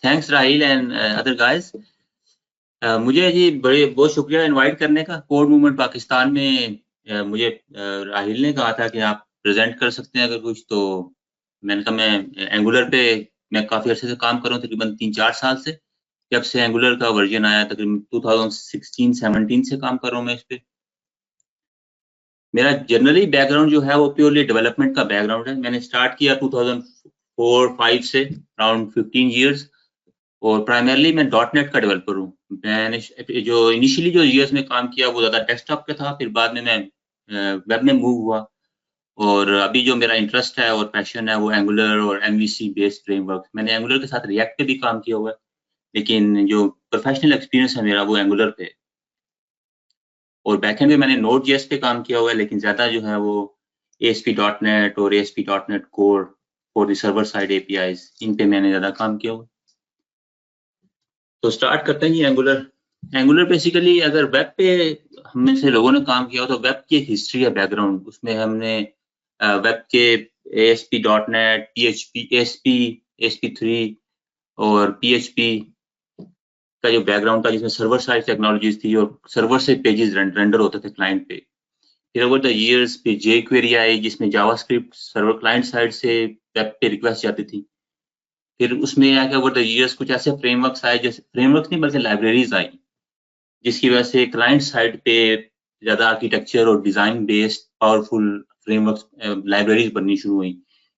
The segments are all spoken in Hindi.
Thanks Rahil and other guys. मुझे जी बहुत शुक्रिया इनवाइट करने का। कोड मूवमेंट पाकिस्तान में मुझे राहिल ने कहा था कि आप प्रेजेंट कर सकते हैं अगर कुछ, तो मैंने कहा मैं एंगुलर पे मैं काफ़ी अर्से से काम कर रहा हूँ, तकरीबन 3-4 साल से। जब से एंगुलर का वर्जन आया तकरीबन 2016-17 से काम कर रहा हूँ मैं इस पे। मेरा जनरली बैकग्राउंड जो है वो प्योरली डेवलपमेंट का बैकग्राउंड है। मैंने स्टार्ट किया 2004-5 से, अराउंड 15 इयर्स, और प्राइमरली मैं .NET का डेवलपर हूँ। मैंने जो इनिशियली जो ईयर्स में काम किया वो ज़्यादा डेस्कटॉप पे था, फिर बाद में मैं वेब में मूव हुआ, और अभी जो मेरा इंटरेस्ट है और पैशन है वो एंगुलर और MVC बेस्ड फ्रेमवर्क। मैंने एंगुलर के साथ रिएक्ट पे भी काम किया हुआ है, लेकिन जो प्रोफेशनल एक्सपीरियंस है मेरा वो एंगुलर पे। और बैकएंड में मैंने Node.js पे काम किया हुआ है, लेकिन ज़्यादा जो है वो ASP.NET और ASP.NET Core और द सर्वर साइड APIs, इन पे मैंने ज़्यादा काम किया हुआ। तो स्टार्ट करते हैं एंगुलर। एंगुलर बेसिकली अगर वेब पे हम में से लोगों ने काम किया हो तो वेब की एक हिस्ट्री है, बैकग्राउंड। उसमें हमने वेब के ASP.NET, PHP, ASP, ASP3 और PHP का जो बैकग्राउंड था, जिसमें सर्वर साइड टेक्नोलॉजीज थी और सर्वर से पेजेस रेंडर होते थे क्लाइंट पे। फिर ओवर द इयर्स पे jQuery आई, जिसमें जावास्क्रिप्ट सर्वर क्लाइंट साइड से वेब पे रिक्वेस्ट जाती थी। फिर उसमें आके ओवर द इयर्स कुछ ऐसे फ्रेमवर्क्स आए, जैसे फ्रेमवर्क्स नहीं बल्कि लाइब्रेरीज आई, जिसकी वजह से क्लाइंट साइड पे ज़्यादा आर्किटेक्चर और design based powerful frameworks libraries बननी शुरू हुई,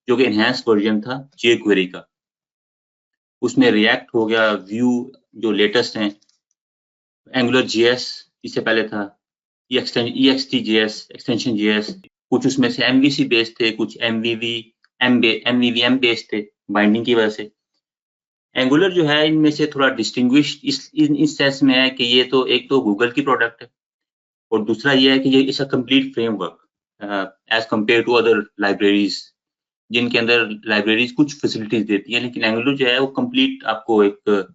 जो कि एनहांस वर्जन था jQuery का। उसमें रिएक्ट हो गया, व्यू जो लेटेस्ट हैं, एंगुलर JS इससे पहले था, EXT.js, एक्सटेंशन JS, कुछ उसमें से MVC बेस्ड थे, कुछ MVVM बेस्ड थे बाइंडिंग की वजह से। एंगुलर जो है इनमें से थोड़ा डिस्टिंग्विश इस सेंस में है कि ये तो एक तो गूगल की प्रोडक्ट है, और दूसरा ये है कि ये it's a complete framework as compare to other libraries, जिनके अंदर लाइब्रेरीज कुछ फैसिलिटीज देती है, लेकिन एंगुलर जो है वो कंप्लीट आपको एक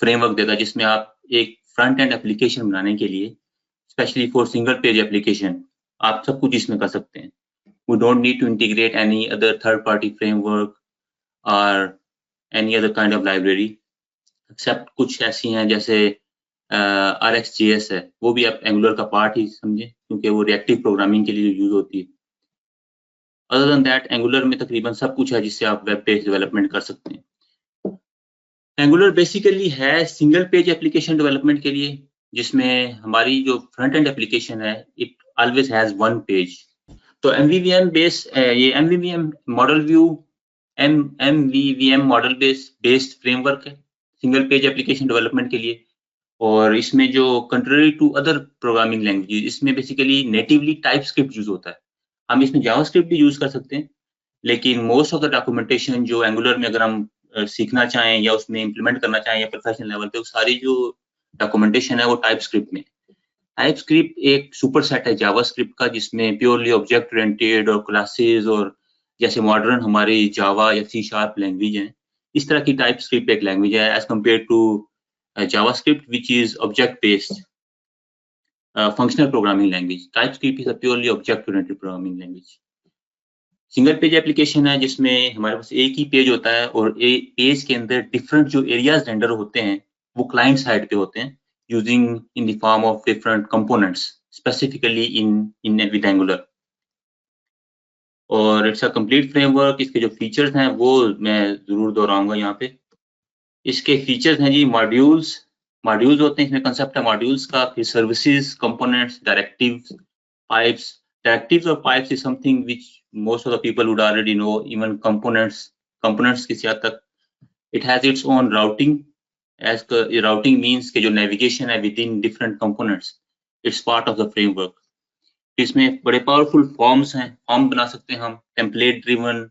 फ्रेमवर्क देता है, जिसमें आप एक फ्रंट एंड एप्लीकेशन बनाने के लिए, specially for single page application, आप सब कुछ इसमें कर सकते हैं। We don't need to integrate any other third party framework और any other kind of library, except कुछ ऐसी हैं जैसे RxJS है, वो भी आप एंगुलर का पार्ट ही समझे, क्योंकि वो रिएक्टिव प्रोग्रामिंग के लिए यूज होती है। अदर देन दैट एंगुलर में तकरीबन सब कुछ है जिससे आप वेब पेज डेवलपमेंट कर सकते हैं। एंगुलर बेसिकली है सिंगल पेज एप्लीकेशन डेवलपमेंट के लिए, जिसमें हमारी जो फ्रंट एंड एप्लीकेशन है it always has one page. तो ये MVVM model view, MVVM model based framework है सिंगल पेज एप्लीकेशन डेवलपमेंट के लिए। और इसमें जो contrary to other programming languages, इसमें बेसिकली नेटिवली टाइपस्क्रिप्ट यूज होता है। हम इसमें जावास्क्रिप्ट भी यूज कर सकते हैं, लेकिन मोस्ट ऑफ द डॉक्यूमेंटेशन जो एंगुलर में अगर हम सीखना चाहें या उसमें इम्प्लीमेंट करना चाहें या प्रोफेशनल लेवल पे, वो सारी जो डॉक्यूमेंटेशन है वो टाइपस्क्रिप्ट में। टाइपस्क्रिप्ट एक सुपर सेट है जावास्क्रिप्ट का, जिसमें प्योरली ऑब्जेक्ट ओरिएंटेड और क्लासेस और जैसे मॉडर्न हमारी जावा या C# लैंग्वेज है, इस तरह की टाइपस्क्रिप्ट एक लैंग्वेज है as compare to JavaScript, which is object-based functional programming language. TypeScript is a purely object-oriented programming language. Single page application है जिसमें हमारे पास एक ही पेज होता है, और पेज के अंदर डिफरेंट जो एरियाज रेंडर होते हैं वो क्लाइंट साइड पे होते हैं, using in the form of different components, specifically in with angular. और इट्स अ कंप्लीट फ्रेमवर्क। इसके जो फीचर्स हैं वो मैं जरूर दोहराऊंगा यहाँ पे। इसके फीचर्स हैं जी, मॉड्यूल्स होते हैं, इसमें कंसेप्ट है मॉड्यूल्स का, फिर services, components, directives, pipes. Directives और pipes is something which most of the people would already know. Even components किसी हद तक it has its own routing, as routing means के जो नेविगेशन है within different components, it's part of the framework. इसमें बड़े पावरफुल फॉर्म्स हैं, फॉर्म बना सकते हैं हम, टेम्पलेट ड्रिवन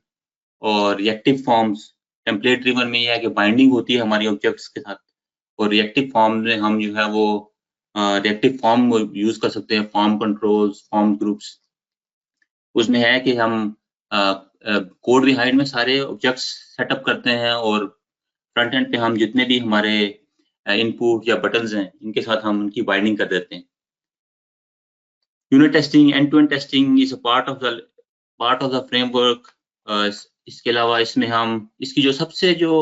और रिएक्टिव फॉर्म्स। टेम्पलेट ड्रिवन में यह है कि बाइंडिंग होती है हमारी ऑब्जेक्ट्स के साथ, और रिएक्टिव फॉर्म में हम जो है वो रिएक्टिव फॉर्म यूज कर सकते हैं, फॉर्म कंट्रोल्स, फॉर्म ग्रुप्स। उसमें है कि हम कोड बिहाइंड में सारे ऑब्जेक्ट्स सेटअप करते हैं, और फ्रंट एंड पे हम जितने भी हमारे इनपुट या बटन्स हैं इनके साथ हम उनकी बाइंडिंग कर देते हैं। Unit testing, end to end testing is a part of the framework. इसके अलावा इसमें हम इसकी जो सबसे जो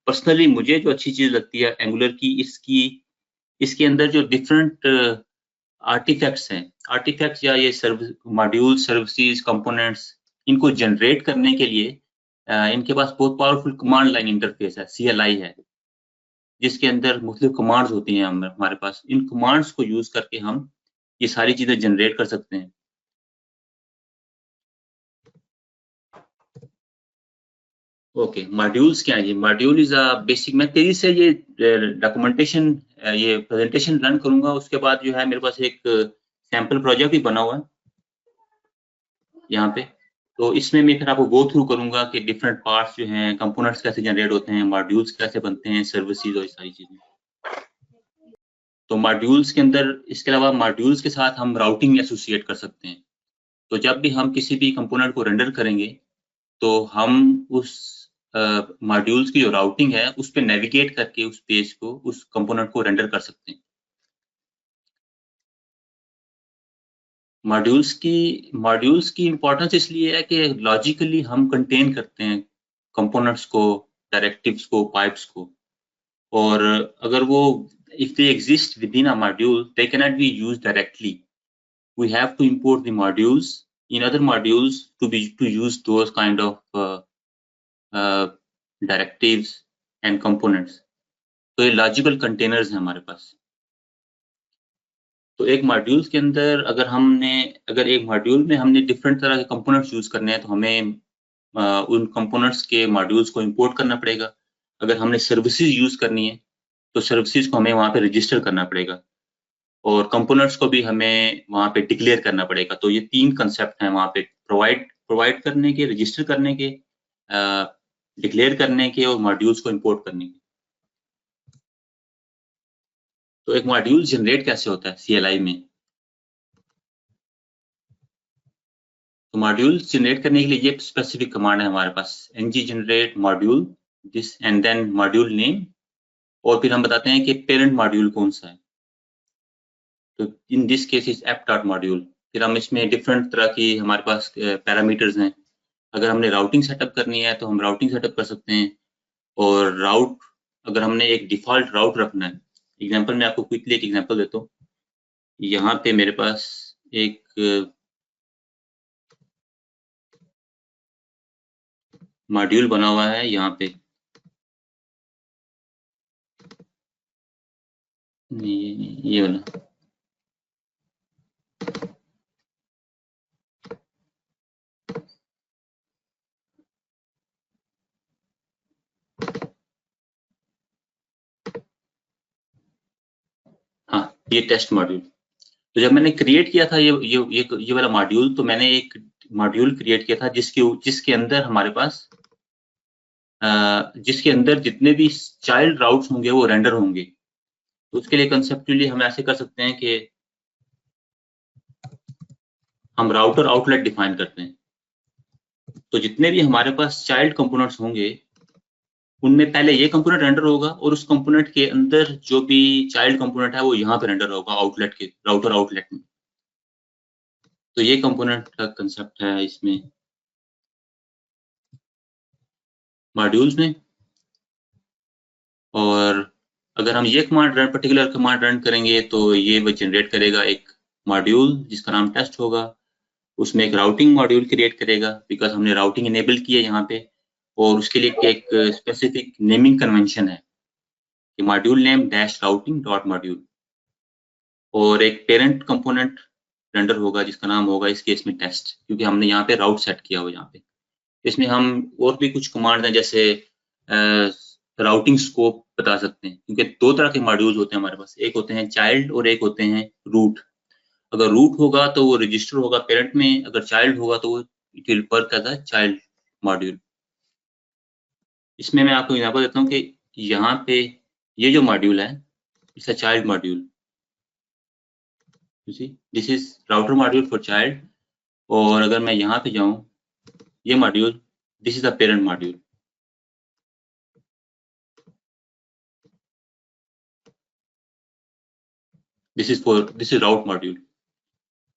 पर्सनली मुझे जो अच्छी चीज लगती है एंगुलर की, इसके अंदर जो डिफरेंट आर्टिफैक्ट्स हैं, आर्टिफैक्ट्स या ये मॉड्यूल, सर्विसेज, कंपोनेंट्स, इनको जनरेट करने के लिए इनके पास बहुत पावरफुल कमांड लाइन इंटरफेस है, CLI है, जिसके अंदर मुख्तलिफ कमांड्स होती हैं हमारे पास। इन कमांड्स को यूज करके हम ये सारी चीजें जनरेट कर सकते हैं। ओके, मॉड्यूल्स क्या है? ये मॉड्यूल इज अ बेसिक, मैं तेजी से ये डॉक्यूमेंटेशन, ये प्रेजेंटेशन रन करूंगा, उसके बाद जो है मेरे पास एक सैम्पल प्रोजेक्ट भी बना हुआ है यहाँ पे। तो इसमें मैं फिर आपको गो थ्रू करूंगा कि डिफरेंट पार्ट्स जो हैं, कंपोनेंट्स कैसे जनरेट होते हैं, मॉड्यूल्स कैसे बनते हैं, सर्विसेज और ये सारी चीजें। तो मॉड्यूल्स के अंदर, इसके अलावा मॉड्यूल्स के साथ हम राउटिंग एसोसिएट कर सकते हैं। तो जब भी हम किसी भी कंपोनेंट को रेंडर करेंगे तो हम उस मॉड्यूल्स की जो राउटिंग है उस पे नेविगेट करके उस पेज को, उस कंपोनेंट को रेंडर कर सकते हैं। मॉड्यूल्स की इंपॉर्टेंस इसलिए है कि लॉजिकली हम कंटेन करते हैं कंपोनेंट्स को, डायरेक्टिव्स को, पाइप्स को, और अगर वो if they exist within a module, they cannot be used directly. We have to import the modules in other modules to use those kind of directives and components. तो ये लॉजिकल कंटेनर्स हैं हमारे पास। तो एक मॉड्यूल्स के अंदर अगर एक मॉड्यूल में हमने डिफरेंट तरह के कंपोनेंट्स यूज करने हैं तो हमें उन कंपोनेंट्स के मॉड्यूल्स को इंपोर्ट करना पड़ेगा। अगर हमने सर्विसेज यूज करनी है तो सर्विसेज को हमें वहां पे रजिस्टर करना पड़ेगा, और कंपोनेंट्स को भी हमें वहां पे डिक्लेयर करना पड़ेगा। तो ये 3 कंसेप्ट हैं वहां पे, प्रोवाइड करने के, रजिस्टर करने के, डिक्लेयर करने के, और मॉड्यूल्स को इंपोर्ट करने के। तो एक मॉड्यूल जनरेट कैसे होता है CLI में? तो मॉड्यूल जनरेट करने के लिए ये स्पेसिफिक कमांड है हमारे पास, ng generate module this and then module name, और फिर हम बताते हैं कि पेरेंट मॉड्यूल कौन सा है। तो in this case is app.module। फिर हम इसमें डिफरेंट तरह की हमारे पास पैरामीटर्स हैं। अगर हमने राउटिंग सेटअप करनी है तो हम राउटिंग सेटअप कर सकते हैं, और अगर हमने एक डिफॉल्ट राउट रखना है, एग्जांपल मैं आपको क्विकली एक एग्जांपल देता हूँ। यहाँ पे मेरे पास एक मॉड्यूल बना हुआ है यहाँ पे, ये वाला। हाँ, ये टेस्ट मॉड्यूल। तो जब मैंने क्रिएट किया था ये वाला मॉड्यूल, तो मैंने एक मॉड्यूल क्रिएट किया था जिसके अंदर हमारे पास जिसके अंदर जितने भी चाइल्ड राउट्स होंगे वो रेंडर होंगे। तो उसके लिए कंसेप्चुअली हम ऐसे कर सकते हैं कि हम राउटर आउटलेट डिफाइन करते हैं। तो जितने भी हमारे पास चाइल्ड कंपोनेंट्स होंगे उनमें पहले ये कंपोनेंट रेंडर होगा, और उस कंपोनेंट के अंदर जो भी चाइल्ड कंपोनेंट है वो यहाँ पे रेंडर होगा आउटलेट के, राउटर आउटलेट में। तो ये कंपोनेंट का कंसेप्ट है इसमें मॉड्यूल्स में। और अगर हम ये पर्टिकुलर कमांड रन करेंगे तो ये वो जनरेट करेगा एक मॉड्यूल जिसका नाम टेस्ट होगा। उसमें एक राउटिंग मॉड्यूल क्रिएट करेगा, बिकॉज हमने राउटिंग इनेबल की है यहाँ पे, और उसके लिए एक स्पेसिफिक नेमिंग कन्वेंशन है कि module name dash routing dot module. और एक पेरेंट कंपोनेंट रेंडर होगा जिसका नाम होगा इस केस में टेस्ट, क्योंकि हमने यहाँ पे राउट सेट किया हुआ यहाँ पे। इसमें हम और भी कुछ कमांड हैं, जैसे राउटिंग स्कोप बता सकते हैं, क्योंकि 2 तरह के मॉड्यूल्स होते हैं हमारे पास, एक होते हैं चाइल्ड और एक होते हैं रूट। अगर रूट होगा तो वो रजिस्टर होगा पेरेंट में, अगर चाइल्ड होगा तो वो it will work as a child module. इसमें मैं आपको एग्जांपल देता हूँ कि यहाँ पे ये जो मॉड्यूल है it's a child module, you see this is router module for child. और अगर मैं यहाँ पे जाऊँ, ये module this is a parent module. This is route module,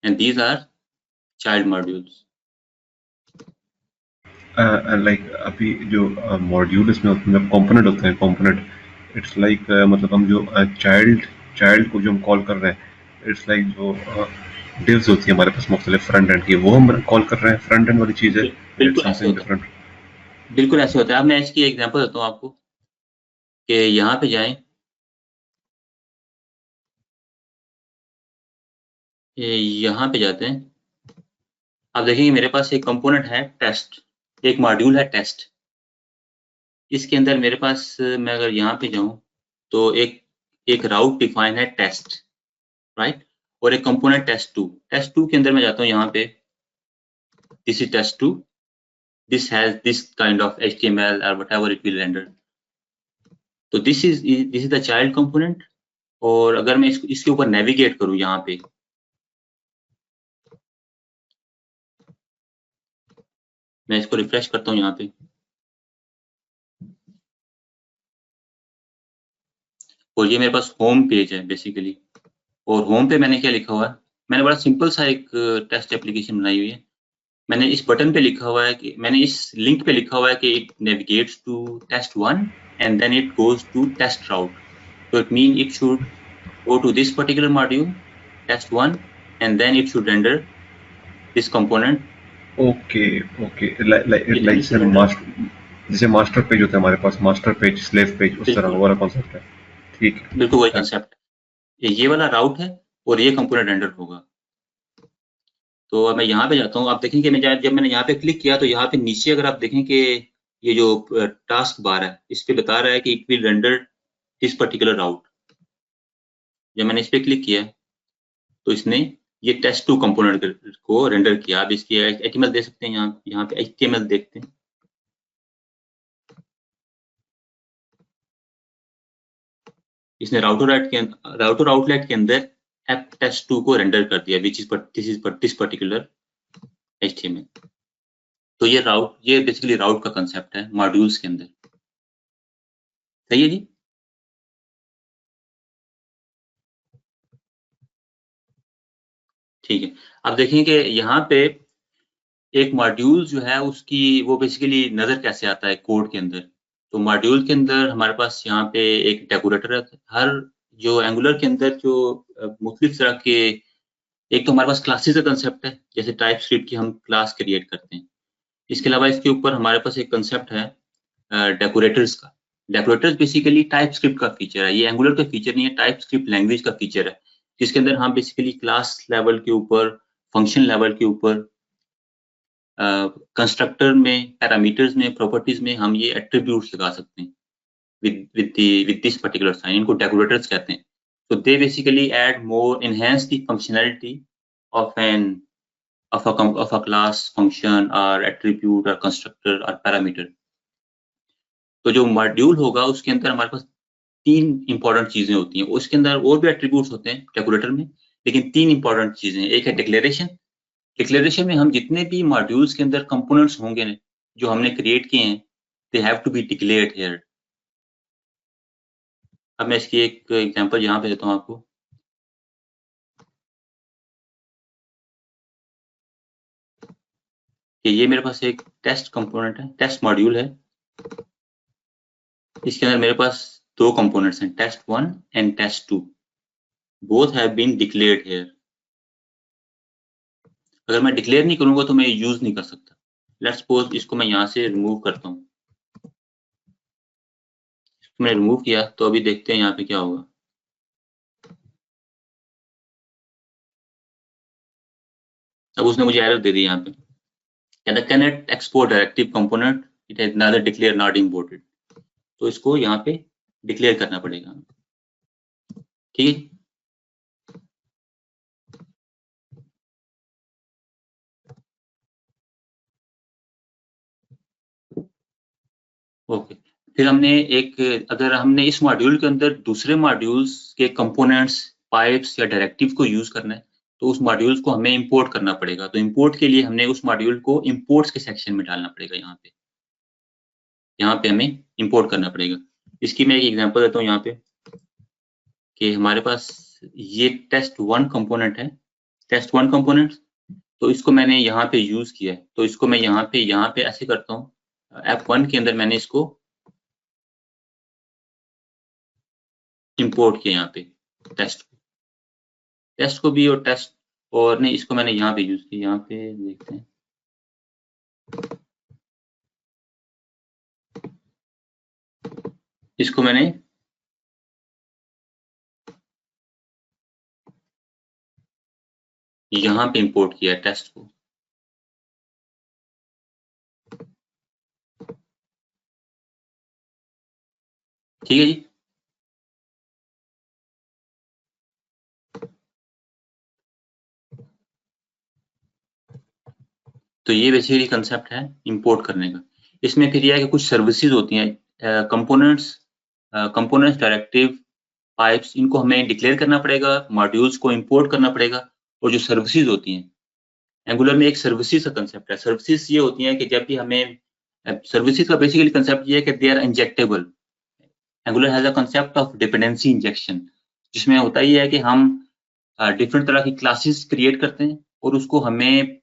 and these are child modules. Like अभी जो मॉड्यूल इसमें मतलब कंपोनेंट होते हैं, कंपोनेंट इट्स लाइक मतलब हम जो चाइल्ड को जो हम कॉल कर रहे हैं, इट्स लाइक जो डिव्स होती है हमारे पास मुख्तलिफ फ्रंट एंड की, वो हम कॉल कर रहे हैं, फ्रंट एंड वाली चीज़ है, इट्स बिल्कुल ऐसे समथिंग होता है, डिफरेंट। बिल्कुल ऐसे होता है। अब मैं इसकी एग्जांपल देता हूँ आपको कि यहाँ पे जाएं, यहाँ पे जाते हैं। आप देखेंगे मेरे पास एक कंपोनेंट है टेस्ट, एक मॉड्यूल है टेस्ट। इसके अंदर मेरे पास मैं अगर यहाँ पे जाऊँ तो एक राउट डिफाइन है टेस्ट, राइट, और एक कंपोनेंट टेस्ट टू के अंदर मैं जाता हूँ यहाँ पे, this is test two, this has this kind of HTML or whatever it will render. तो this is the child component। और अगर मैं इसके ऊपर नेविगेट करूँ यहाँ पे, मैं इसको रिफ्रेश करता हूँ यहाँ पे, और ये मेरे पास होम पेज है बेसिकली। और होम पे मैंने क्या लिखा हुआ है, मैंने बड़ा सिंपल सा एक टेस्ट एप्लीकेशन बनाई हुई है। मैंने इस बटन पे लिखा हुआ है कि, मैंने इस लिंक पे लिखा हुआ है कि it navigates to test 1 and then it goes to test route. So it means it should go to this particular module, test 1, and then it should render this component। Okay okay, like Then it should render। जैसे मास्टर पेज होता है हमारे पास, मास्टर पेज, स्लेव पेज, उस तरह बिल्कुल वाला कॉन्सेप्ट है। ठीक है। बिल्कुल वही कंसेप्ट, ये वाला राउट है और ये कंपोनेंट रेंडर होगा। तो अब मैं यहाँ पे जाता हूँ, आप देखें कि मैं जब मैंने यहाँ पे क्लिक किया तो यहाँ पे नीचे अगर आप देखें कि ये जो टास्क बार है, इस पे बता रहा है कि it will render this particular route. जब मैंने इस पे क्लिक किया तो इसने ये टेस्ट 2 कंपोनेंट को रेंडर किया। आप इसकी HTML दे सकते हैं, यहाँ पे HTML देखते हैं। इसने राउटर आउटलेट के अंदर ऐप टेस्ट 2 को रेंडर कर दिया, which is this particular HTML। तो ये बेसिकली राउट का कंसेप्ट है मॉड्यूल्स के अंदर। सही है जी। ठीक है, अब देखें कि यहाँ पे एक मॉड्यूल जो है उसकी वो बेसिकली नजर कैसे आता है कोड के अंदर। तो मॉड्यूल के अंदर हमारे पास यहाँ पे एक डेकोरेटर है। हर जो एंगुलर के अंदर जो मुख्तलिफ तरह के, एक तो हमारे पास क्लासेस का कंसेप्ट है, जैसे टाइप स्क्रिप्ट की हम क्लास क्रिएट करते हैं। इसके अलावा इसके ऊपर हमारे पास एक कंसेप्ट है डेकोरेटर्स का। डेकोरेटर्स बेसिकली टाइप स्क्रिप्ट का फीचर है, ये एंगुलर का फीचर नहीं है, टाइप स्क्रिप्ट लैंग्वेज का फीचर है, जिसके अंदर हम बेसिकली क्लास लेवल के ऊपर, फंक्शन लेवल के ऊपर, कंस्ट्रक्टर में, पैरामीटर्स में, प्रॉपर्टीज में हम ये एट्रीब्यूट्स लगा सकते हैं with this particular sign। इनको डेकोरेटर्स कहते हैं। So they basically add more, enhance the functionality of a class, function or attribute or constructor or parameter। तो जो मॉड्यूल होगा उसके अंदर हमारे पास 3 इंपॉर्टेंट चीजें होती हैं। उसके अंदर और भी एट्रीब्यूट्स होते हैं डेकोरेटर में, लेकिन 3 इंपॉर्टेंट चीजें। एक है डिक्लेरेशन। डिक्लेरेशन में हम जितने भी मॉड्यूल्स के अंदर कंपोनेंट्स होंगे जो हमने क्रिएट किए हैं, they have to be declared here. अब मैं इसकी एक एग्जांपल यहाँ पे देता हूँ आपको। कि ये मेरे पास एक टेस्ट कंपोनेंट है, टेस्ट मॉड्यूल है। इसके अंदर मेरे पास 2 कंपोनेंट्स हैं, test 1 and test 2। Both have been declared here. अगर मैं डिक्लेयर नहीं करूंगा तो मैं यूज नहीं कर सकता। लेट्स सपोज इसको मैं यहाँ से रिमूव करता हूँ। मैंने रिमूव किया तो अभी देखते हैं यहाँ पे क्या होगा। अब उसने मुझे एरर दे दी यहाँ पे, कहता cannot export directive component, it has not declare not imported. तो इसको यहाँ पे डिक्लेयर करना पड़ेगा। ठीक है, ओके। फिर हमने अगर हमने इस मॉड्यूल के अंदर दूसरे मॉड्यूल्स के कंपोनेंट्स, पाइप्स या डायरेक्टिव को यूज करना है, तो उस मॉड्यूल्स को हमें इंपोर्ट करना पड़ेगा। तो इंपोर्ट के लिए हमने उस मॉड्यूल को इंपोर्ट्स के सेक्शन में डालना पड़ेगा। यहाँ पे हमें इंपोर्ट करना पड़ेगा। इसकी मैं एक एग्जांपल देता हूँ यहाँ पे, कि हमारे पास ये टेस्ट 1 कंपोनेंट है। टेस्ट 1 कंपोनेंट तो इसको मैंने यहाँ पे यूज किया है। तो इसको मैं यहाँ पे ऐसे करता हूँ, F1 के अंदर मैंने इसको इंपोर्ट किया यहाँ पे टेस्ट को भी, और टेस्ट और नहीं, इसको मैंने यहाँ पे यूज किया। यहाँ पे देखते हैं, इसको मैंने यहाँ पे इंपोर्ट किया है टेस्ट को। ठीक है जी। तो ये बेसिकली कंसेप्ट है इंपोर्ट करने का। इसमें फिर यह है कि कुछ सर्विसेज होती हैं, कंपोनेंट्स डायरेक्टिव पाइप्स, इनको हमें डिक्लेयर करना पड़ेगा, मॉड्यूल्स को इंपोर्ट करना पड़ेगा। और जो सर्विसेज होती हैं, एंगुलर में एक सर्विसेज का कंसेप्ट है। सर्विसेज ये होती हैं कि जब भी हमें, सर्विसेज का बेसिकली कंसेप्ट ये है कि they are injectable. Angular has a concept of dependency injection, जिसमें होता ही है कि हम डिफरेंट तरह की क्लासेस क्रिएट करते हैं और उसको हमें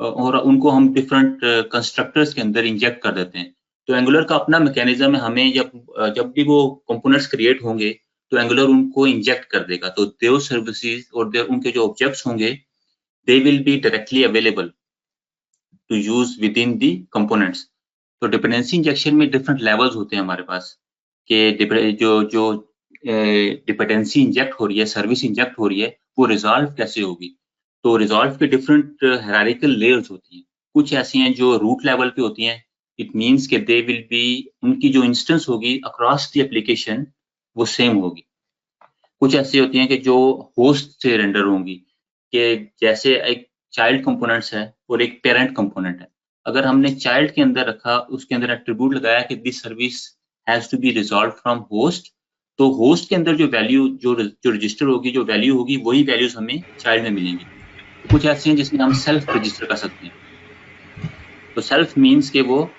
और उनको हम डिफरेंट कंस्ट्रक्टर्स के अंदर इंजेक्ट कर देते हैं। तो एंगुलर का अपना मैकेनिज्म है, हमें जब भी वो कंपोनेंट्स क्रिएट होंगे तो एंगुलर उनको इंजेक्ट कर देगा। तो दो सर्विसेज और उनके जो ऑब्जेक्ट्स होंगे, they will be directly available to use within the components. तो डिपेंडेंसी इंजेक्शन में डिफरेंट लेवल्स होते हैं हमारे पास, कि जो डिपेंडेंसी इंजेक्ट हो रही है, सर्विस इंजेक्ट हो रही है, वो रिजॉल्व कैसे होगी। तो रिजॉल्व के डिफरेंट हायरार्किकल लेयर्स होती हैं। कुछ ऐसी हैं जो रूट लेवल पे होती हैं, इट मींस कि दे विल बी, उनकी जो इंस्टेंस होगी अक्रॉस द एप्लीकेशन वो सेम होगी। कुछ ऐसी होती हैं कि जो होस्ट से रेंडर होंगी, कि जैसे एक चाइल्ड कंपोनेंट्स है और एक पेरेंट कंपोनेंट है। अगर हमने चाइल्ड के अंदर रखा, उसके अंदर एट्रीब्यूट लगाया कि this service has to be resolve from host, तो होस्ट के अंदर जो वैल्यू, जो रजिस्टर होगी, जो वैल्यू होगी, वही वैल्यूज हमें चाइल्ड में मिलेंगी। कुछ ऐसी हैं जिसमें हम सेल्फ रजिस्टर कर सकते हैं। तो सेल्फ मीन्स के वो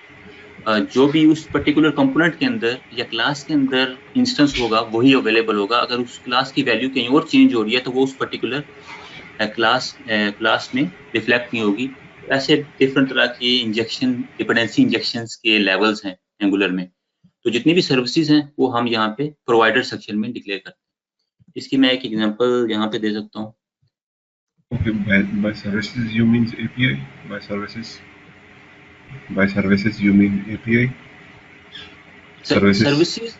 जो भी उस पर्टिकुलर कंपोनेंट के अंदर या क्लास के अंदर इंस्टेंस होगा वही अवेलेबल होगा। अगर उस क्लास की वैल्यू कहीं और चेंज हो रही है तो वो उस पर्टिकुलर क्लास में रिफ्लेक्ट नहीं होगी। ऐसे डिफरेंट तरह के इंजेक्शन, डिपेंडेंसी इंजेक्शंस के लेवल्स हैं एंगुलर में। तो जितनी भी सर्विसेज हैं वो हम यहाँ पे प्रोवाइडर सेक्शन में डिक्लेयर करते हैं। इसकी मैं एक एग्जांपल यहाँ पे दे सकता हूँ। Okay, by services you mean API? By services you mean API? Services.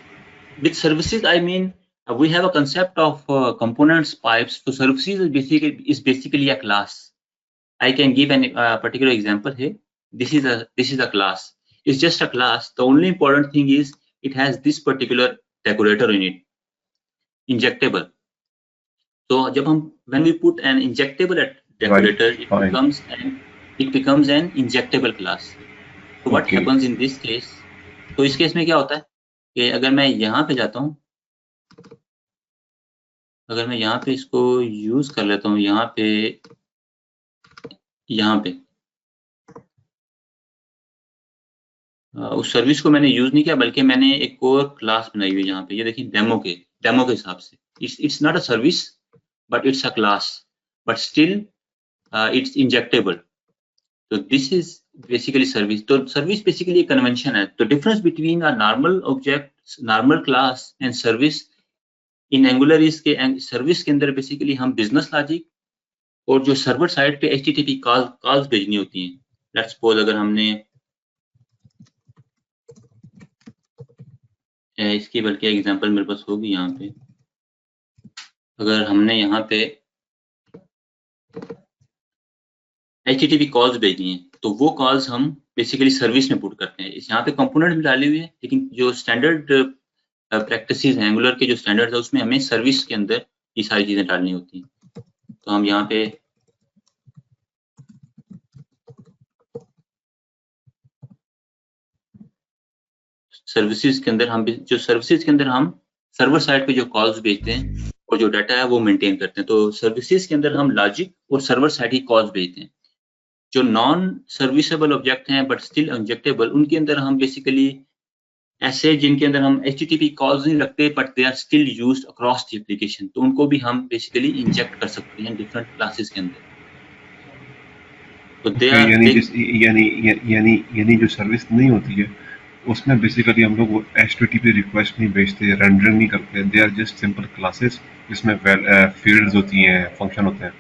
With services I mean we have a concept of components, pipes. So services is basically a class. I can give a particular example here. This is a class. It's just a class. The only important thing is it has this particular decorator in it, injectable. So when we put an injectable decorator, right, it becomes an injectable class. So what happens in this case? तो इस केस में क्या होता है कि अगर मैं यहाँ पे जाता हूँ, अगर मैं यहाँ पे इसको यूज कर लेता हूँ, यहाँ पे उस सर्विस को मैंने यूज नहीं किया, बल्कि मैंने एक और क्लास बनाई हुई है यहाँ पे। ये देखिए डेमो के हिसाब से it's not a service but it's a class, but still it's injectable. तो दिस इज बेसिकली सर्विस। तो सर्विस बेसिकली एक कन्वेंशन है। तो difference between a normal object, normal class and service in angular is के सर्विस के अंदर बेसिकली हम बिजनेस लॉजिक और जो सर्वर साइड पे HTTP कॉल्स भेजनी होती हैं। लेट्स सपोज अगर हमने इसकी बल्कि एग्जांपल मेरे पास होगी यहाँ पे, अगर हमने यहाँ पे HTTP कॉल्स भेजनी है तो वो कॉल्स हम बेसिकली सर्विस में पुट करते हैं। इस यहाँ पे कंपोनेंट भी डाली हुई है, लेकिन जो स्टैंडर्ड प्रैक्टिसेस हैं एंगुलर के, जो स्टैंडर्ड है उसमें हमें सर्विस के अंदर ये सारी चीजें डालनी होती हैं। तो हम यहाँ पे सर्विसेज के अंदर हम सर्वर साइड पे जो कॉल्स भेजते हैं और जो डाटा है वो मेंटेन करते हैं। तो सर्विसेज के अंदर हम लॉजिक और सर्वर साइड ही कॉल्स भेजते हैं। जो नॉन सर्विसेबल ऑब्जेक्ट हैं बट स्टिल इंजेक्टेबल, उनके अंदर हम बेसिकली ऐसे जिनके अंदर हम HTTP कॉल्स नहीं रखते but they are still used across the application, तो उनको भी हम बेसिकली इंजेक्ट कर सकते हैं डिफरेंट क्लासेस के अंदर। तो दे Okay, आर यानी जो सर्विस नहीं होती है उसमें बेसिकली हम लोग वो HTTP रिक्वेस्ट नहीं भेजते, रेंडरिंग नहीं करते, they are just simple classes जिसमें फील्ड्स होती हैं, फंक्शन होते हैं।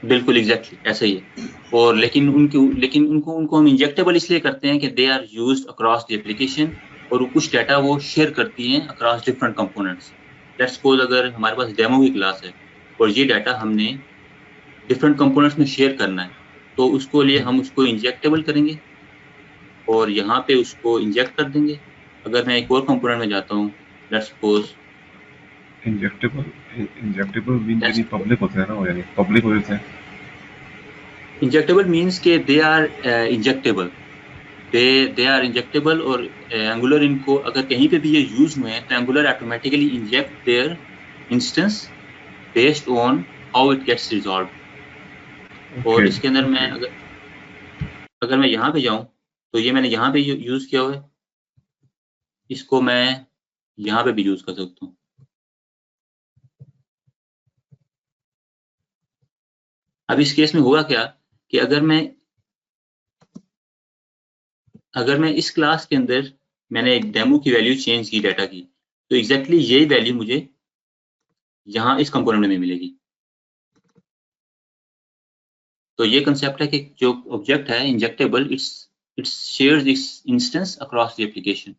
बिल्कुल एग्जैक्टली ऐसा ही है। और लेकिन उनको हम इंजेक्टेबल इसलिए करते हैं कि they are used across the application, और वो कुछ डाटा वो शेयर करती हैं across different components. Let's suppose अगर हमारे पास डेमो की क्लास है और ये डाटा हमने डिफरेंट कंपोनेंट्स में शेयर करना है, तो उसको लिए हम उसको इंजेक्टेबल करेंगे और यहाँ पे उसको इंजेक्ट कर देंगे। अगर मैं एक और कंपोनेंट में जाता हूँ, लेट्स सपोज इंजेक्टेबल मीन यानी पब्लिक होते हैं ना, वो यानी पब्लिक हो जाते हैं। इंजेक्टेबल मीन्स के they are injectable, they are injectable. और एंगुलर इनको अगर कहीं पे भी ये यूज हुए हैं तो Angular automatically inject their instance based on how it gets resolve. और ओके इसके अंदर मैं अगर मैं यहाँ पे जाऊँ तो ये मैंने यहाँ पे यूज किया हुआ है, इसको मैं यहाँ पे भी यूज कर सकता हूँ। अब इस केस में हुआ क्या कि अगर मैं इस क्लास के अंदर मैंने एक डेमो की वैल्यू चेंज की डाटा की, तो एग्जैक्टली यही वैल्यू मुझे यहाँ इस कंपोनेंट में मिलेगी। तो ये कंसेप्ट है कि जो ऑब्जेक्ट है injectable, it's shares it's instance across the application.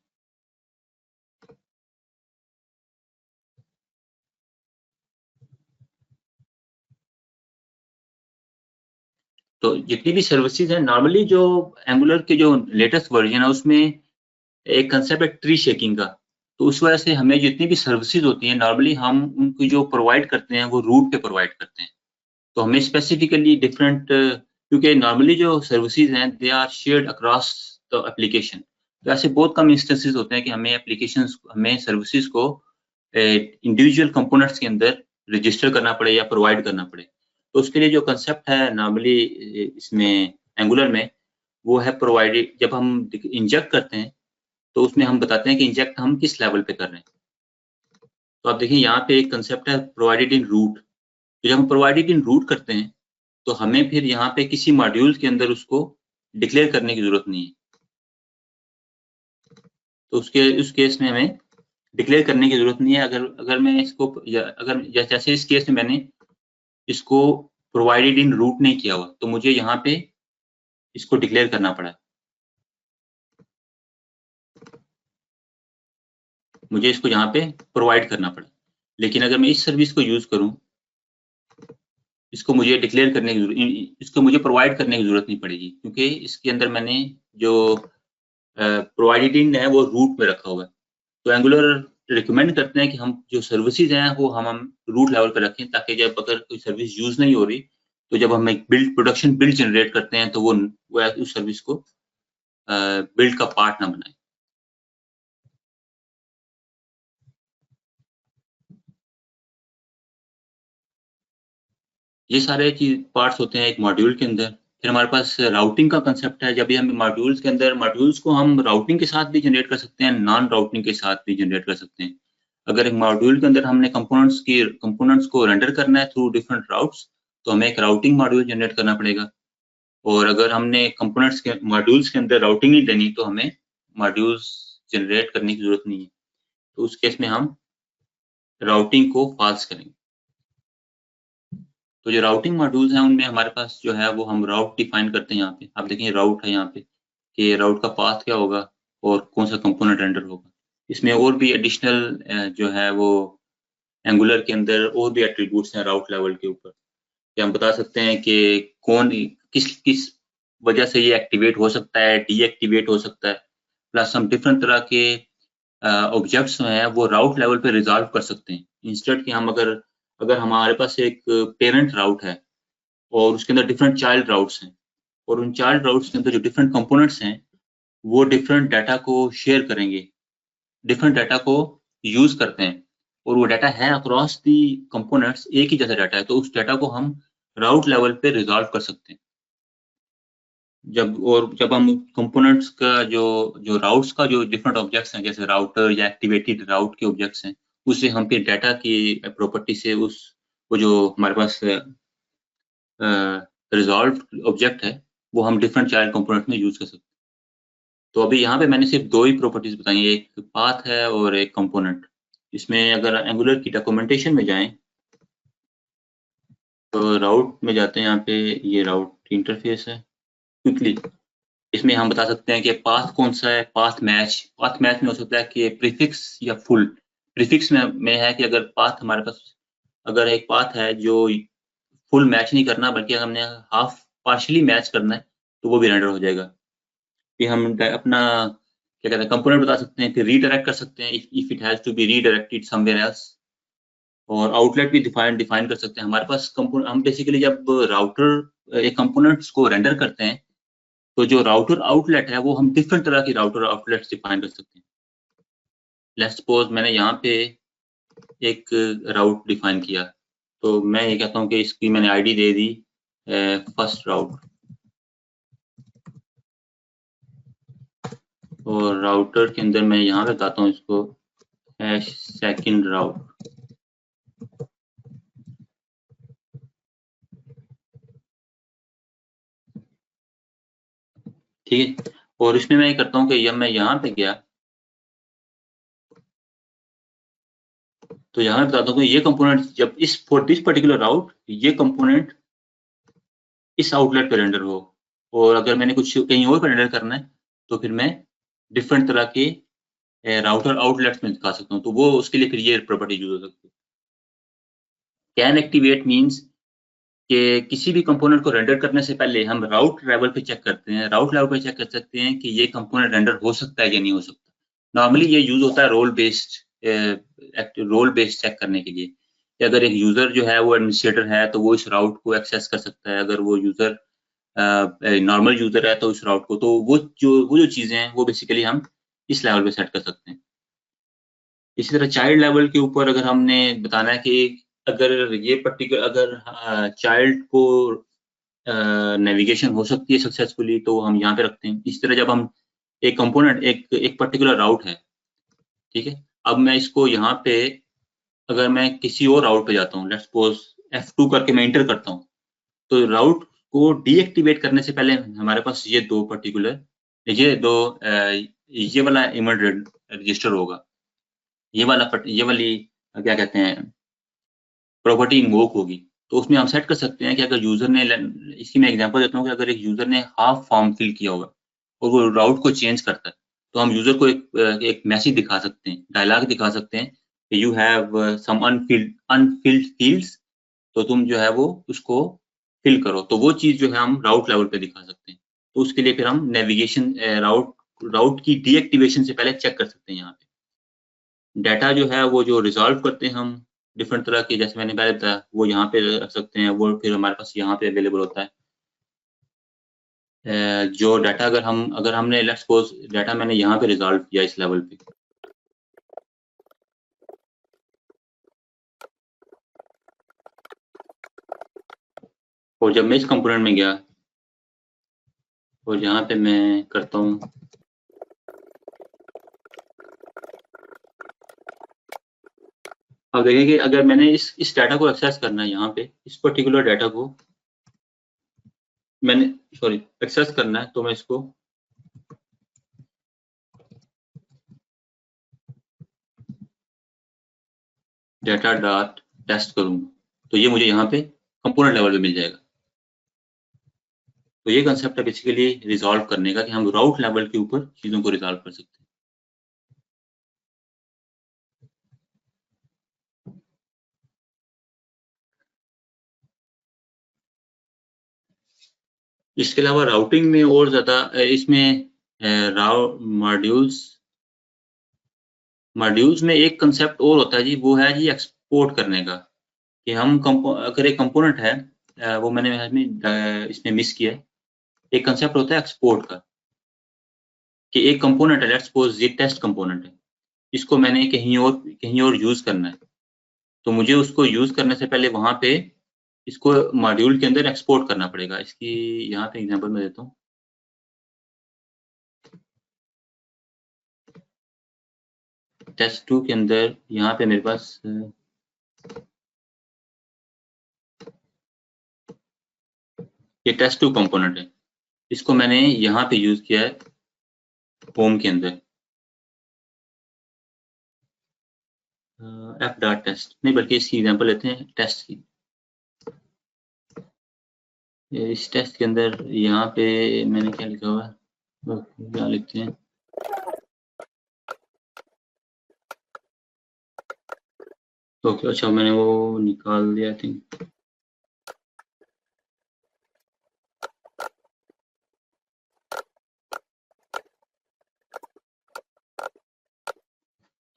तो जितनी भी सर्विसेज हैं, नॉर्मली जो एंगुलर के जो लेटेस्ट वर्जन है उसमें एक कंसेप्ट है ट्री शेकिंग का। तो उस वजह से हमें जितनी भी सर्विसेज होती हैं नॉर्मली हम उनको जो प्रोवाइड करते हैं वो रूट पे प्रोवाइड करते हैं। तो हमें स्पेसिफिकली डिफरेंट, क्योंकि नॉर्मली जो सर्विसेज हैं they are shared across the application. तो ऐसे बहुत कम इंस्टेंसेस होते हैं कि हमें सर्विसेज को इंडिविजुअल कंपोनेंट्स के अंदर रजिस्टर करना पड़े या प्रोवाइड करना पड़े। तो उसके लिए जो कंसेप्ट है नॉर्मली इसमें एंगुलर में, वो है प्रोवाइडेड। जब हम इंजेक्ट करते हैं तो उसमें हम बताते हैं कि इंजेक्ट हम किस लेवल पे कर रहे हैं। तो आप देखिए यहाँ पे एक कंसेप्ट है प्रोवाइडेड इन रूट। तो जब हम प्रोवाइडेड इन रूट करते हैं तो हमें फिर यहाँ पे किसी मॉड्यूल के अंदर उसको डिक्लेयर करने की जरूरत नहीं है। तो उस केस में हमें डिक्लेयर करने की जरूरत नहीं है। अगर मैं इसको अगर जैसे इस केस में मैंने इसको प्रोवाइडेड इन रूट नहीं किया हुआ तो मुझे यहाँ पे इसको डिक्लेयर करना पड़ा, मुझे इसको यहाँ पे प्रोवाइड करना पड़ा। लेकिन अगर मैं इस सर्विस को यूज करूँ, इसको मुझे डिक्लेयर करने की इसको मुझे प्रोवाइड करने की जरूरत नहीं पड़ेगी, क्योंकि इसके अंदर मैंने जो प्रोवाइडेड इन है वो रूट में रखा हुआ है। तो एंगुलर रिकमेंड करते हैं कि हम जो सर्विसेज हैं वो हम रूट लेवल पे रखें, ताकि जब अगर कोई सर्विस यूज नहीं हो रही तो जब हम एक प्रोडक्शन बिल्ड जनरेट करते हैं तो वो उस सर्विस को बिल्ड का पार्ट ना बनाए। ये सारे चीज पार्ट्स होते हैं एक मॉड्यूल के अंदर। फिर हमारे पास राउटिंग का कंसेप्ट है। जब भी हम मॉड्यूल्स के अंदर मॉड्यूल्स को हम राउटिंग के साथ भी जनरेट कर सकते हैं, नॉन राउटिंग के साथ भी जनरेट कर सकते हैं। अगर एक मॉड्यूल के अंदर हमने कंपोनेंट्स को रेंडर करना है थ्रू डिफरेंट राउट्स, तो हमें एक राउटिंग मॉड्यूल जनरेट करना पड़ेगा। और अगर हमने कंपोनेंट्स के मॉड्यूल्स के अंदर राउटिंग नहीं देनी तो हमें मॉड्यूल्स जनरेट करने की जरूरत नहीं है। तो उस केस में हम राउटिंग को फॉल्स करेंगे। तो जो राउटिंग मॉड्यूल्स हैं उनमें हमारे पास जो है वो हम राउट डिफाइन करते हैं। यहाँ पे आप देखें राउट है यहाँ पे कि राउट का पाथ क्या होगा और कौन सा कंपोनेंट रेंडर होगा। इसमें और भी एडिशनल जो है वो एंगुलर के अंदर और भी एट्रीब्यूट्स हैं राउट लेवल के ऊपर, कि हम बता सकते हैं कि कौन किस किस वजह से ये एक्टिवेट हो सकता है, डीएक्टिवेट हो सकता है। प्लस हम डिफरेंट तरह के ऑब्जेक्ट्स हैं वो राउट लेवल पे रिजॉल्व कर सकते हैं। इंस्टेड कि हम अगर हमारे पास एक पेरेंट राउट है और उसके अंदर डिफरेंट चाइल्ड राउट्स हैं, और उन चाइल्ड राउट्स के अंदर जो डिफरेंट कंपोनेंट्स हैं वो डिफरेंट डाटा को शेयर करेंगे, डिफरेंट डाटा को यूज करते हैं, और वो डाटा है अक्रॉस दी कंपोनेंट्स, एक ही जैसा डाटा है, तो उस डाटा को हम राउट लेवल पे रिजॉल्व कर सकते हैं। जब हम कंपोनेंट्स का जो जो राउट्स का जो डिफरेंट ऑब्जेक्ट्स हैं जैसे राउटर या एक्टिवेटेड राउट के ऑब्जेक्ट्स हैं, उससे हम फिर डाटा की प्रॉपर्टी से वो जो हमारे पास रिजॉल्व ऑब्जेक्ट है वो हम डिफरेंट चाइल्ड कंपोनेंट में यूज कर सकते हैं। तो अभी यहाँ पे मैंने सिर्फ दो ही प्रॉपर्टीज बताई है, एक पाथ है और एक कंपोनेंट। इसमें अगर एंगुलर की डॉक्यूमेंटेशन में जाएं तो राउट में जाते हैं, यहाँ पे ये राउट इंटरफेस है। क्विकली इसमें हम बता सकते हैं कि पाथ कौन सा है, पाथ मैच में हो सकता है कि प्रीफिक्स या फुल। प्रीफिक्स में है कि अगर पाथ हमारे पास अगर एक पाथ है जो फुल मैच नहीं करना बल्कि हमने हाफ पार्शियली मैच करना है तो वो भी रेंडर हो जाएगा। फिर हम अपना क्या कहते हैं कंपोनेंट बता सकते हैं, फिर रीडायरेक्ट कर सकते हैं if it has to be redirected somewhere else, और आउटलेट भी डिफाइन कर सकते हैं। हमारे पास कंपोनेंट, हम बेसिकली जब राउटर एक कंपोनेंट्स को रेंडर करते हैं तो जो राउटर आउटलेट है वो हम डिफरेंट तरह की राउटर आउटलेट्स डिफाइन कर सकते हैं। लेट्स सपोज मैंने यहाँ पे एक राउट डिफाइन किया, तो मैं ये कहता हूँ कि इसकी मैंने आईडी दे दी फर्स्ट राउट, और राउटर के अंदर मैं यहाँ पे बताता हूँ इसको सेकंड राउट। ठीक है, और इसमें मैं ये करता हूँ कि जब मैं यहाँ पे गया तो यहाँ पे बताता हूँ कि ये कंपोनेंट जब इस फॉर दिस पर्टिकुलर राउट ये कंपोनेंट इस आउटलेट पे रेंडर हो, और अगर मैंने कुछ कहीं और पे रेंडर करना है तो फिर मैं डिफरेंट तरह के राउटर आउटलेट्स में दिखा सकता हूँ, तो वो उसके लिए फिर ये प्रॉपर्टी यूज हो सकती है। कैन एक्टिवेट मीन्स कि किसी भी कंपोनेंट को रेंडर करने से पहले हम राउट लेवल पे चेक करते हैं, राउट लेवल पे चेक कर सकते हैं कि ये कंपोनेंट रेंडर हो सकता है या नहीं हो सकता। नॉर्मली ये यूज होता है रोल बेस्ड चेक करने के लिए, कि अगर एक यूजर जो है वो एडमिनिस्ट्रेटर है तो वो इस राउट को एक्सेस कर सकता है, अगर वो यूजर नॉर्मल यूजर है तो इस राउट को, तो वो जो चीजें हैं वो बेसिकली हम इस लेवल पे सेट कर सकते हैं। इसी तरह चाइल्ड लेवल के ऊपर अगर हमने बताना है कि अगर ये पर्टिकुलर अगर चाइल्ड को नेविगेशन हो सकती है सक्सेसफुली तो हम यहाँ पे रखते हैं। इस तरह जब हम एक कंपोनेंट एक पर्टिकुलर राउट है, ठीक है, अब मैं इसको यहाँ पे अगर मैं किसी और राउट पे जाता हूँ, लेट्स सपोज F2 करके मैं इंटर करता हूँ, तो राउट को डीएक्टिवेट करने से पहले हमारे पास ये दो पर्टिकुलर ये वाला इमेज रजिस्टर होगा, ये वाली क्या कहते हैं प्रॉपर्टी इन्वोक होगी। तो उसमें हम सेट कर सकते हैं कि अगर यूजर ने, इसकी मैं एग्जांपल देता हूँ कि अगर एक यूजर ने हाफ फॉर्म फिल किया होगा और वो राउट को चेंज करता है तो हम यूजर को एक मैसेज दिखा सकते हैं, डायलॉग दिखा सकते हैं कि you have some unfilled fields, तो तुम जो है वो उसको फिल करो। तो वो चीज जो है हम राउट लेवल पे दिखा सकते हैं। तो उसके लिए फिर हम नेविगेशन राउट की डीएक्टिवेशन से पहले चेक कर सकते हैं। यहाँ पे डाटा जो है वो जो रिजॉल्व करते हैं हम डिफरेंट तरह के, जैसे मैंने पहले बताया वो यहाँ पे रख सकते हैं, वो फिर हमारे पास यहाँ पे अवेलेबल होता है। जो डाटा अगर हमने लेट्स सपोज डाटा मैंने यहाँ पे रिजॉल्व किया इस लेवल पे, और जब मैं इस कंपोनेंट में गया और यहाँ पे मैं करता हूँ अब देखिए कि अगर मैंने इस डाटा को एक्सेस करना है, यहाँ पे इस पर्टिकुलर डाटा को मैंने एक्सेस करना है, तो मैं इसको डाटा डॉट टेस्ट करूंगा तो ये मुझे यहाँ पे कंपोनेंट लेवल पे मिल जाएगा। तो ये कंसेप्ट है बेसिकली रिजॉल्व करने का कि हम राउट लेवल के ऊपर चीजों को रिजॉल्व कर सकते हैं। इसके अलावा राउटिंग में और ज्यादा इसमें मॉड्यूल्स में एक कंसेप्ट और होता है जी, वो है जी एक्सपोर्ट करने का। कि हम अगर एक कंपोनेंट है वो मैंने इसमें मिस किया है, एक कंसेप्ट होता है एक्सपोर्ट का, कि एक कंपोनेंट है, लेट्स सपोज ये टेस्ट कंपोनेंट है, इसको मैंने कहीं और यूज करना है, तो मुझे उसको यूज करने से पहले वहां पे इसको मॉड्यूल के अंदर एक्सपोर्ट करना पड़ेगा। इसकी यहाँ पे एग्जांपल मैं देता हूँ। टेस्ट2 के अंदर यहाँ पे मेरे पास ये टेस्ट2 कंपोनेंट है, इसको मैंने यहाँ पे यूज किया है होम के अंदर। एफ डॉट टेस्ट नहीं, बल्कि इसकी एग्जांपल लेते हैं टेस्ट की। इस टेस्ट के अंदर यहाँ पे मैंने क्या लिखा हुआ है, क्या लिखते हैं, ओके अच्छा मैंने वो निकाल दिया आई थिंक।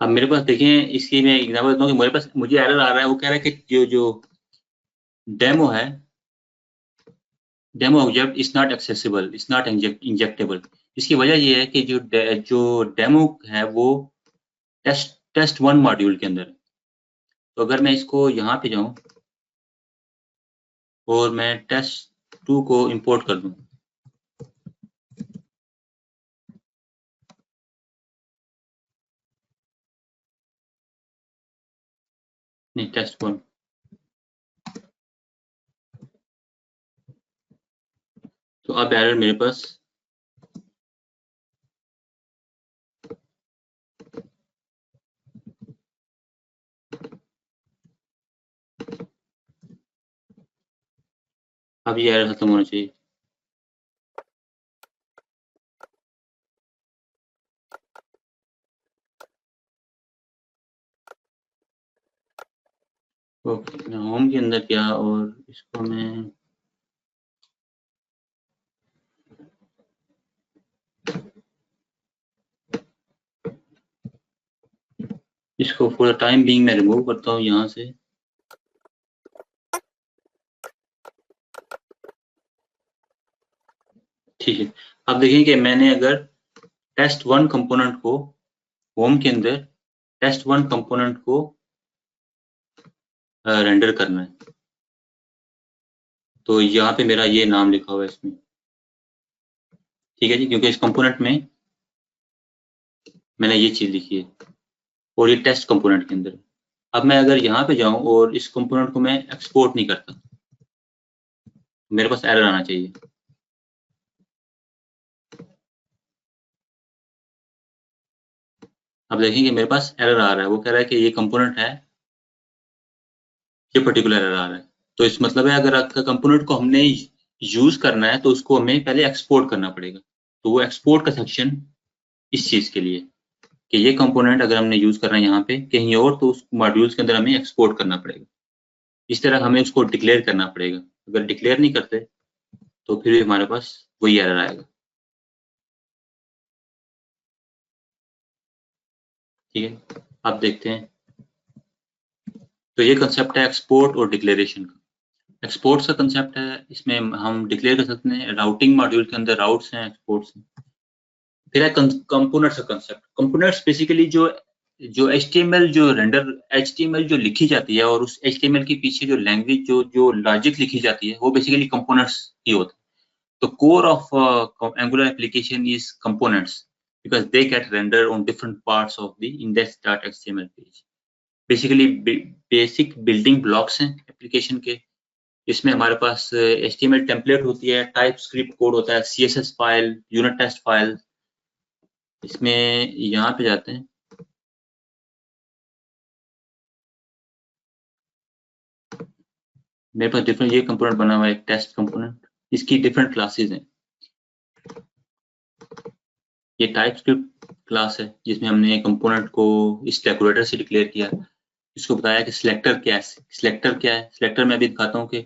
अब मेरे पास देखें, इसकी मैं एग्जांपल देता हूँ कि मेरे पास मुझे एरर आ रहा है, वो कह रहा है कि जो डेमो है, demo object is not accessible, is not injectable. इसकी वजह ये है कि जो डेमो है वो टेस्ट वन मॉड्यूल के अंदर है। तो अगर मैं इसको यहाँ पे जाऊँ और मैं टेस्ट 2 को इंपोर्ट कर दूँ, नहीं टेस्ट 1, तो अब एरर मेरे पास अब ये एरर खत्म होना चाहिए। ओके होम के अंदर क्या, और इसको मैं इसको फॉर द टाइम बीइंग मैं रिमूव करता हूँ यहाँ से। ठीक है, अब देखिए कि मैंने अगर टेस्ट 1 कंपोनेंट को होम के अंदर टेस्ट 1 कंपोनेंट को रेंडर करना है, तो यहाँ पे मेरा ये नाम लिखा हुआ है इसमें। ठीक है जी, क्योंकि इस कंपोनेंट में मैंने ये चीज लिखी है और ये टेस्ट कंपोनेंट के अंदर है। अब मैं अगर यहाँ पे जाऊं और इस कंपोनेंट को मैं एक्सपोर्ट नहीं करता, मेरे पास एरर आना चाहिए। अब देखेंगे मेरे पास एरर आ रहा है, वो कह रहा है कि ये कंपोनेंट है, ये पर्टिकुलर एरर आ रहा है। तो इस मतलब है अगर आपका कंपोनेंट को हमने यूज करना है तो उसको हमें पहले एक्सपोर्ट करना पड़ेगा। तो वो एक्सपोर्ट का सेक्शन इस चीज के लिए कि ये कंपोनेंट अगर हमने यूज करना है यहाँ पे कहीं और, तो उस मॉड्यूल्स के अंदर हमें एक्सपोर्ट करना पड़ेगा। इस तरह हमें उसको डिक्लेयर करना पड़ेगा। अगर डिक्लेयर नहीं करते तो फिर भी हमारे पास वही एरर आएगा। ठीक है, अब देखते हैं। तो ये कंसेप्ट है एक्सपोर्ट और डिक्लेरेशन का। एक्सपोर्ट्स का कंसेप्ट है, इसमें हम डिक्लेयर कर सकते हैं राउटिंग मॉड्यूल के अंदर राउट्स हैं, एक्सपोर्ट्स हैं। फिर है कंपोनेंट्स का कंसेप्ट। कंपोनेंट्स बेसिकली जो HTML जो रेंडर HTML जो लिखी जाती है और उस HTML के पीछे जो लैंग्वेज जो लॉजिक लिखी जाती है वो बेसिकली कंपोनेंट्स ही होते हैं। तो core of angular application is components because they get rendered on different parts of the index.html page. Basically basic building blocks हैं एप्लीकेशन के। इसमें हमारे पास HTML टेम्पलेट होती है, टाइप स्क्रिप्ट कोड होता है, CSS file, unit test file. इसमें यहाँ पे जाते हैं, मेरे पास डिफरेंट ये कंपोनेंट बना हुआ है, एक टेस्ट कंपोनेंट, इसकी डिफरेंट क्लासेस हैं। ये टाइप स्क्रिप्ट क्लास है जिसमें हमने कंपोनेंट को इस डेकोरेटर से डिक्लेयर किया, इसको बताया कि सिलेक्टर क्या है। सिलेक्टर क्या है, सिलेक्टर मैं अभी दिखाता हूँ कि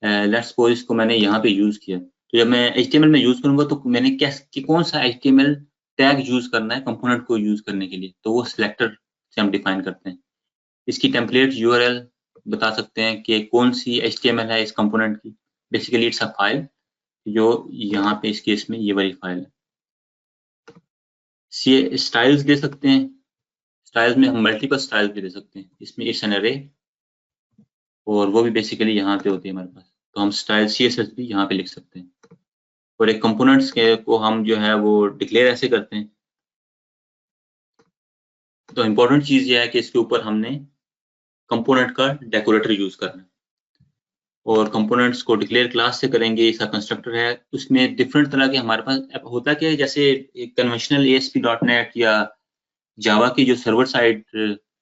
लेट्स सपोज इसको मैंने यहाँ पे यूज किया। तो जब मैं HTML में यूज करूंगा तो मैंने क्या कि कौन सा HTML टैग यूज करना है कंपोनेंट को यूज करने के लिए, तो वो सिलेक्टर से हम डिफाइन करते हैं। इसकी टेम्पलेट URL बता सकते हैं कि कौन सी HTML है इस कंपोनेंट की। बेसिकली इट्स अ फाइल, जो यहाँ पे इस केस में ये वाली फाइल है। स्टाइल्स दे सकते हैं, स्टाइल्स में हम मल्टीपल स्टाइल्स भी दे सकते हैं। इसमें इट्स एन अरे, और वो भी बेसिकली यहाँ पे होती है हमारे पास। तो हम स्टाइल CSS भी यहाँ पे लिख सकते हैं। और एक कंपोनेंट्स के को हम जो है वो डिक्लेयर ऐसे करते हैं। तो इम्पोर्टेंट चीज ये है कि इसके ऊपर हमने कंपोनेंट का डेकोरेटर यूज करना है। और कंपोनेंट्स को डिक्लेयर क्लास से करेंगे। इसका कंस्ट्रक्टर है, उसमें डिफरेंट तरह के हमारे पास होता क्या है, जैसे कन्वेंशनल ASP.NET या जावा की जो सर्वर साइड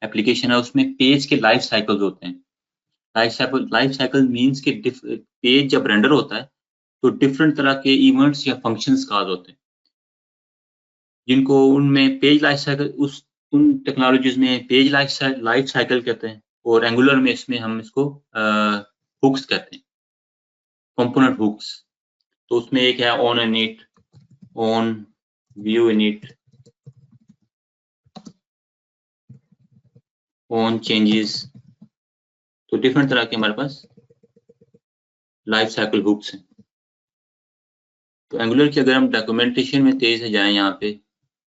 एप्लीकेशन है उसमें पेज के लाइफ साइकिल्स होते हैं। लाइफ साइकिल मीन्स कि पेज जब रेंडर होता है तो डिफरेंट तरह के इवेंट्स या फंक्शंस कॉल होते हैं, जिनको उनमें पेज लाइफ साइकिल उन टेक्नोलॉजीज में पेज लाइफ साइकिल कहते हैं, और एंगुलर में इसमें हम इसको हुक्स कहते हैं, कंपोनेंट हुक्स। तो उसमें एक है on init, on view init, on changes, तो डिफरेंट तरह के हमारे पास लाइफ साइकिल हुक्स हैं। तो एंगुलर की अगर हम डॉक्यूमेंटेशन में तेज से जाएं यहाँ पे,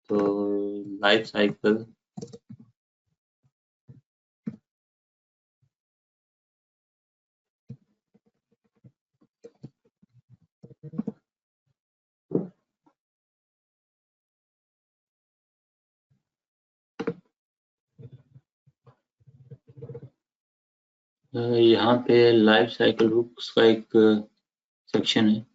तो लाइफ साइकिल यहाँ पे लाइफ साइकिल हुक्स का एक सेक्शन है।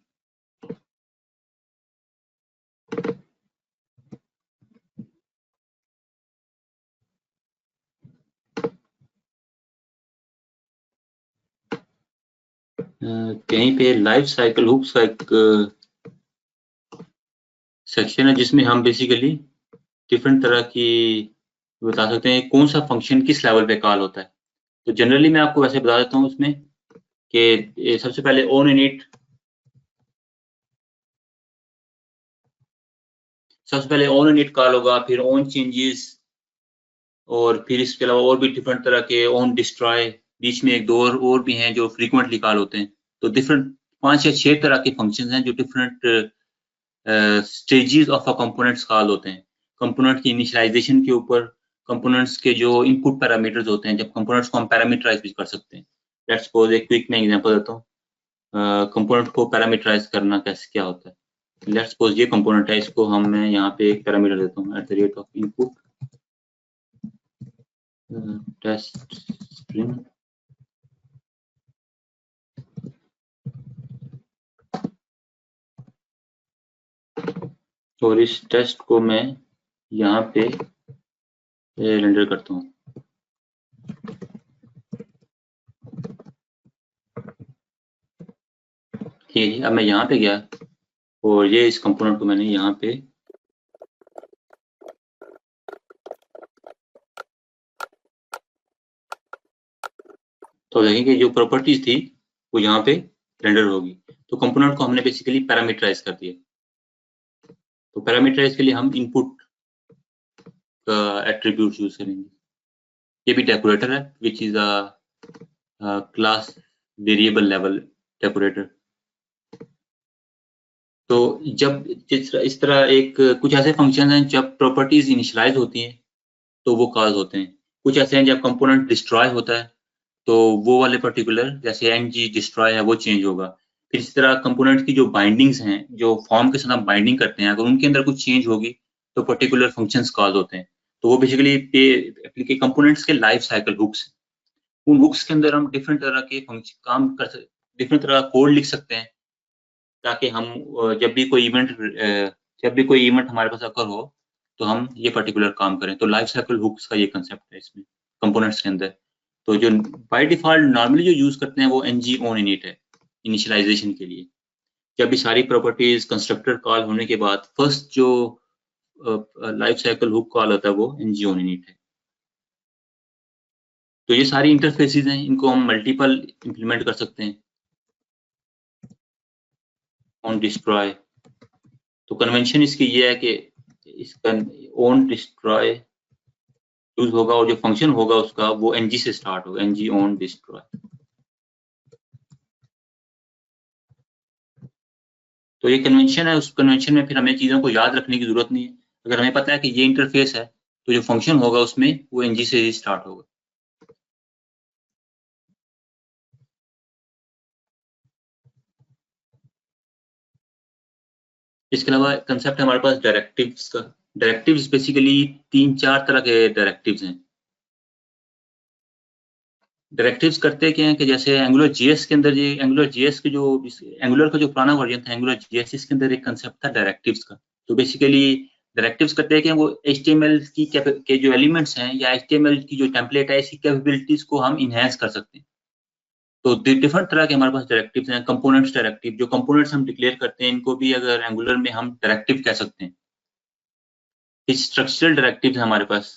कहीं पे लाइफ साइकिल हुक्स का एक सेक्शन है जिसमें हम बेसिकली डिफरेंट तरह की बता सकते हैं कौन सा फंक्शन किस लेवल पे कॉल होता है। तो जनरली मैं आपको वैसे बता देता हूँ उसमें कि सबसे पहले ऑन इनिट, सबसे पहले ऑन इनिट कॉल होगा, फिर ऑन चेंजेस, और फिर इसके अलावा और भी डिफरेंट तरह के ऑन डिस्ट्रॉय, बीच में एक दो और भी हैं जो फ्रीक्वेंटली कॉल होते हैं। तो डिफरेंट 5 या 6 तरह के फंक्शंस हैं जो different stages of a components call होते हैं। कंपोनेंट की इनिशियलाइजेशन के ऊपर, कंपोनेंट्स के जो इनपुट पैरामीटर्स होते हैं, जब कंपोनेंट्स को हम पैरामीटराइज भी कर सकते हैं। लेट्स सपोज एक क्विक मैं एग्जांपल देता हूँ, कंपोनेंट को पैरामीटराइज करना कैसे क्या होता है। लेट्स सपोज ये कंपोनेंट है, इसको मैं यहाँ पे एक पैरामीटर देता हूँ @input टेस्ट स्ट्रिंग, और इस टेस्ट को मैं यहाँ पे रेंडर करता हूँ। ठीक है, अब मैं यहाँ पे गया और ये इस कंपोनेंट को मैंने यहाँ पे तो देखेंगे जो प्रॉपर्टीज थी वो यहाँ पे रेंडर होगी। तो कंपोनेंट को हमने बेसिकली पैरामीटराइज कर दिया। तो पैरामीटराइज के लिए हम इनपुट का एट्रीब्यूट यूज करेंगे। ये भी डेकोरेटर है which is a class variable level decorator. तो जब इस तरह एक कुछ ऐसे फंक्शन हैं जब प्रॉपर्टीज इनिशियलाइज होती हैं तो वो कॉल होते हैं। कुछ ऐसे हैं जब कंपोनेंट डिस्ट्रॉय होता है तो वो वाले पर्टिकुलर जैसे ng डिस्ट्रॉय है वो चेंज होगा। फिर इस तरह कंपोनेंट की जो बाइंडिंग्स हैं, जो फॉर्म के साथ हम बाइंडिंग करते हैं, अगर उनके अंदर कुछ चेंज होगी तो पर्टिकुलर फंक्शंस कॉल होते हैं। तो वो बेसिकली कंपोनेंट्स के लाइफ साइकिल हुक्स। उन हुक्स के अंदर हम डिफरेंट तरह के फंक्शन काम कर सकते, डिफरेंट तरह का कोड लिख सकते हैं ताकि हम जब भी कोई इवेंट हमारे पास अकर हो तो हम ये पर्टिकुलर काम करें। तो लाइफ साइकिल हुक्स का ये कंसेप्ट है इसमें कंपोनेंट्स के अंदर। तो जो बाय डिफॉल्ट नॉर्मली जो यूज करते हैं वो ng ऑन इनिट है इनिशियलाइजेशन के लिए। जब भी सारी प्रॉपर्टीज कंस्ट्रक्टर कॉल होने के बाद फर्स्ट जो लाइफ साइकिल हुक कॉल होता है वो ng ऑन इनिट है। तो ये सारी इंटरफेसेस हैं, इनको हम मल्टीपल इंप्लीमेंट कर सकते हैं। ऑन डिस्ट्रॉय, तो कन्वेंशन इसकी ये है कि इसका ऑन डिस्ट्रॉय यूज होगा और जो फंक्शन होगा उसका वो ng से स्टार्ट होगा, ng ऑन डिस्ट्रॉय। तो ये कन्वेंशन है, उस कन्वेंशन में फिर हमें चीज़ों को याद रखने की जरूरत नहीं है। अगर हमें पता है कि ये इंटरफेस है तो जो फंक्शन होगा उसमें वो ng से ही स्टार्ट होगा। इसके अलावा कंसेप्ट है हमारे पास डायरेक्टिव्स का। डायरेक्टिव्स बेसिकली 3-4 तरह के डायरेक्टिव्स हैं। डायरेक्टिव्स करते क्या हैं कि जैसे एंगुलर जीएस के अंदर, ये एंगुलर जीएस के जो एंगुलर का जो पुराना वर्जन था एंगुलर जीएस, इसके अंदर एक कंसेप्ट था डायरेक्टिव्स का। तो बेसिकली डायरेक्टिव्स करते हैं कि वो HTML की के जो एलिमेंट्स हैं या HTML की जो टेम्पलेट है, इसकी कैपेबिलिटीज को हम इनहेंस कर सकते हैं। तो डिफरेंट तरह के हमारे पास डायरेक्टिव्स हैं। कंपोनेंट्स डायरेक्टिव, जो कंपोनेंट्स हम डिक्लेयर करते हैं, इनको भी अगर एंगुलर में हम डायरेक्टिव कह सकते हैं। स्ट्रक्चरल डायरेक्टिव्स हैं हमारे पास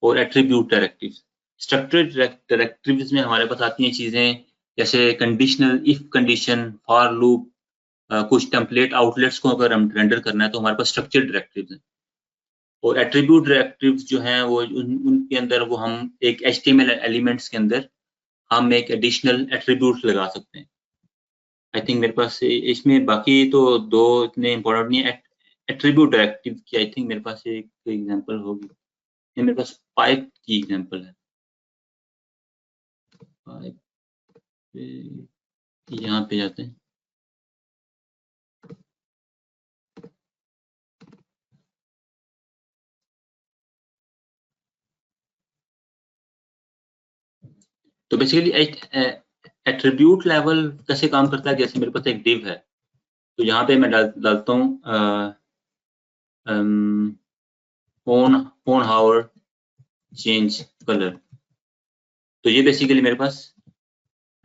और एट्रीब्यूट डायरेक्टिव्स। स्ट्रक्चरल डायरेक्टिव्स में हमारे पास आती हैं चीजें जैसे conditional, if condition, for loop, कुछ टेम्पलेट आउटलेट्स को अगर हम रेंडर करना है तो हमारे पास स्ट्रक्चरल डायरेक्टिव्स हैं। और एट्रीब्यूट डायरेक्टिव्स जो हैं वो उनके अंदर वो हम एक HTML एलिमेंट्स के अंदर हम एक एडिशनल एट्रीब्यूट लगा सकते हैं। आई थिंक मेरे पास इसमें बाकी तो दो इतने इम्पोर्टेंट नहीं है। एट्रीब्यूट डायरेक्टिव की आई थिंक मेरे पास एक एग्जांपल होगी। ये मेरे पास पाइप की एग्जांपल है। पाइप यहाँ पे जाते हैं। तो बेसिकली एट्रीब्यूट लेवल कैसे काम करता है? जैसे मेरे पास एक डिव है, तो यहाँ पे मैं डालता हूँ ऑन हावर चेंज कलर। तो ये बेसिकली मेरे पास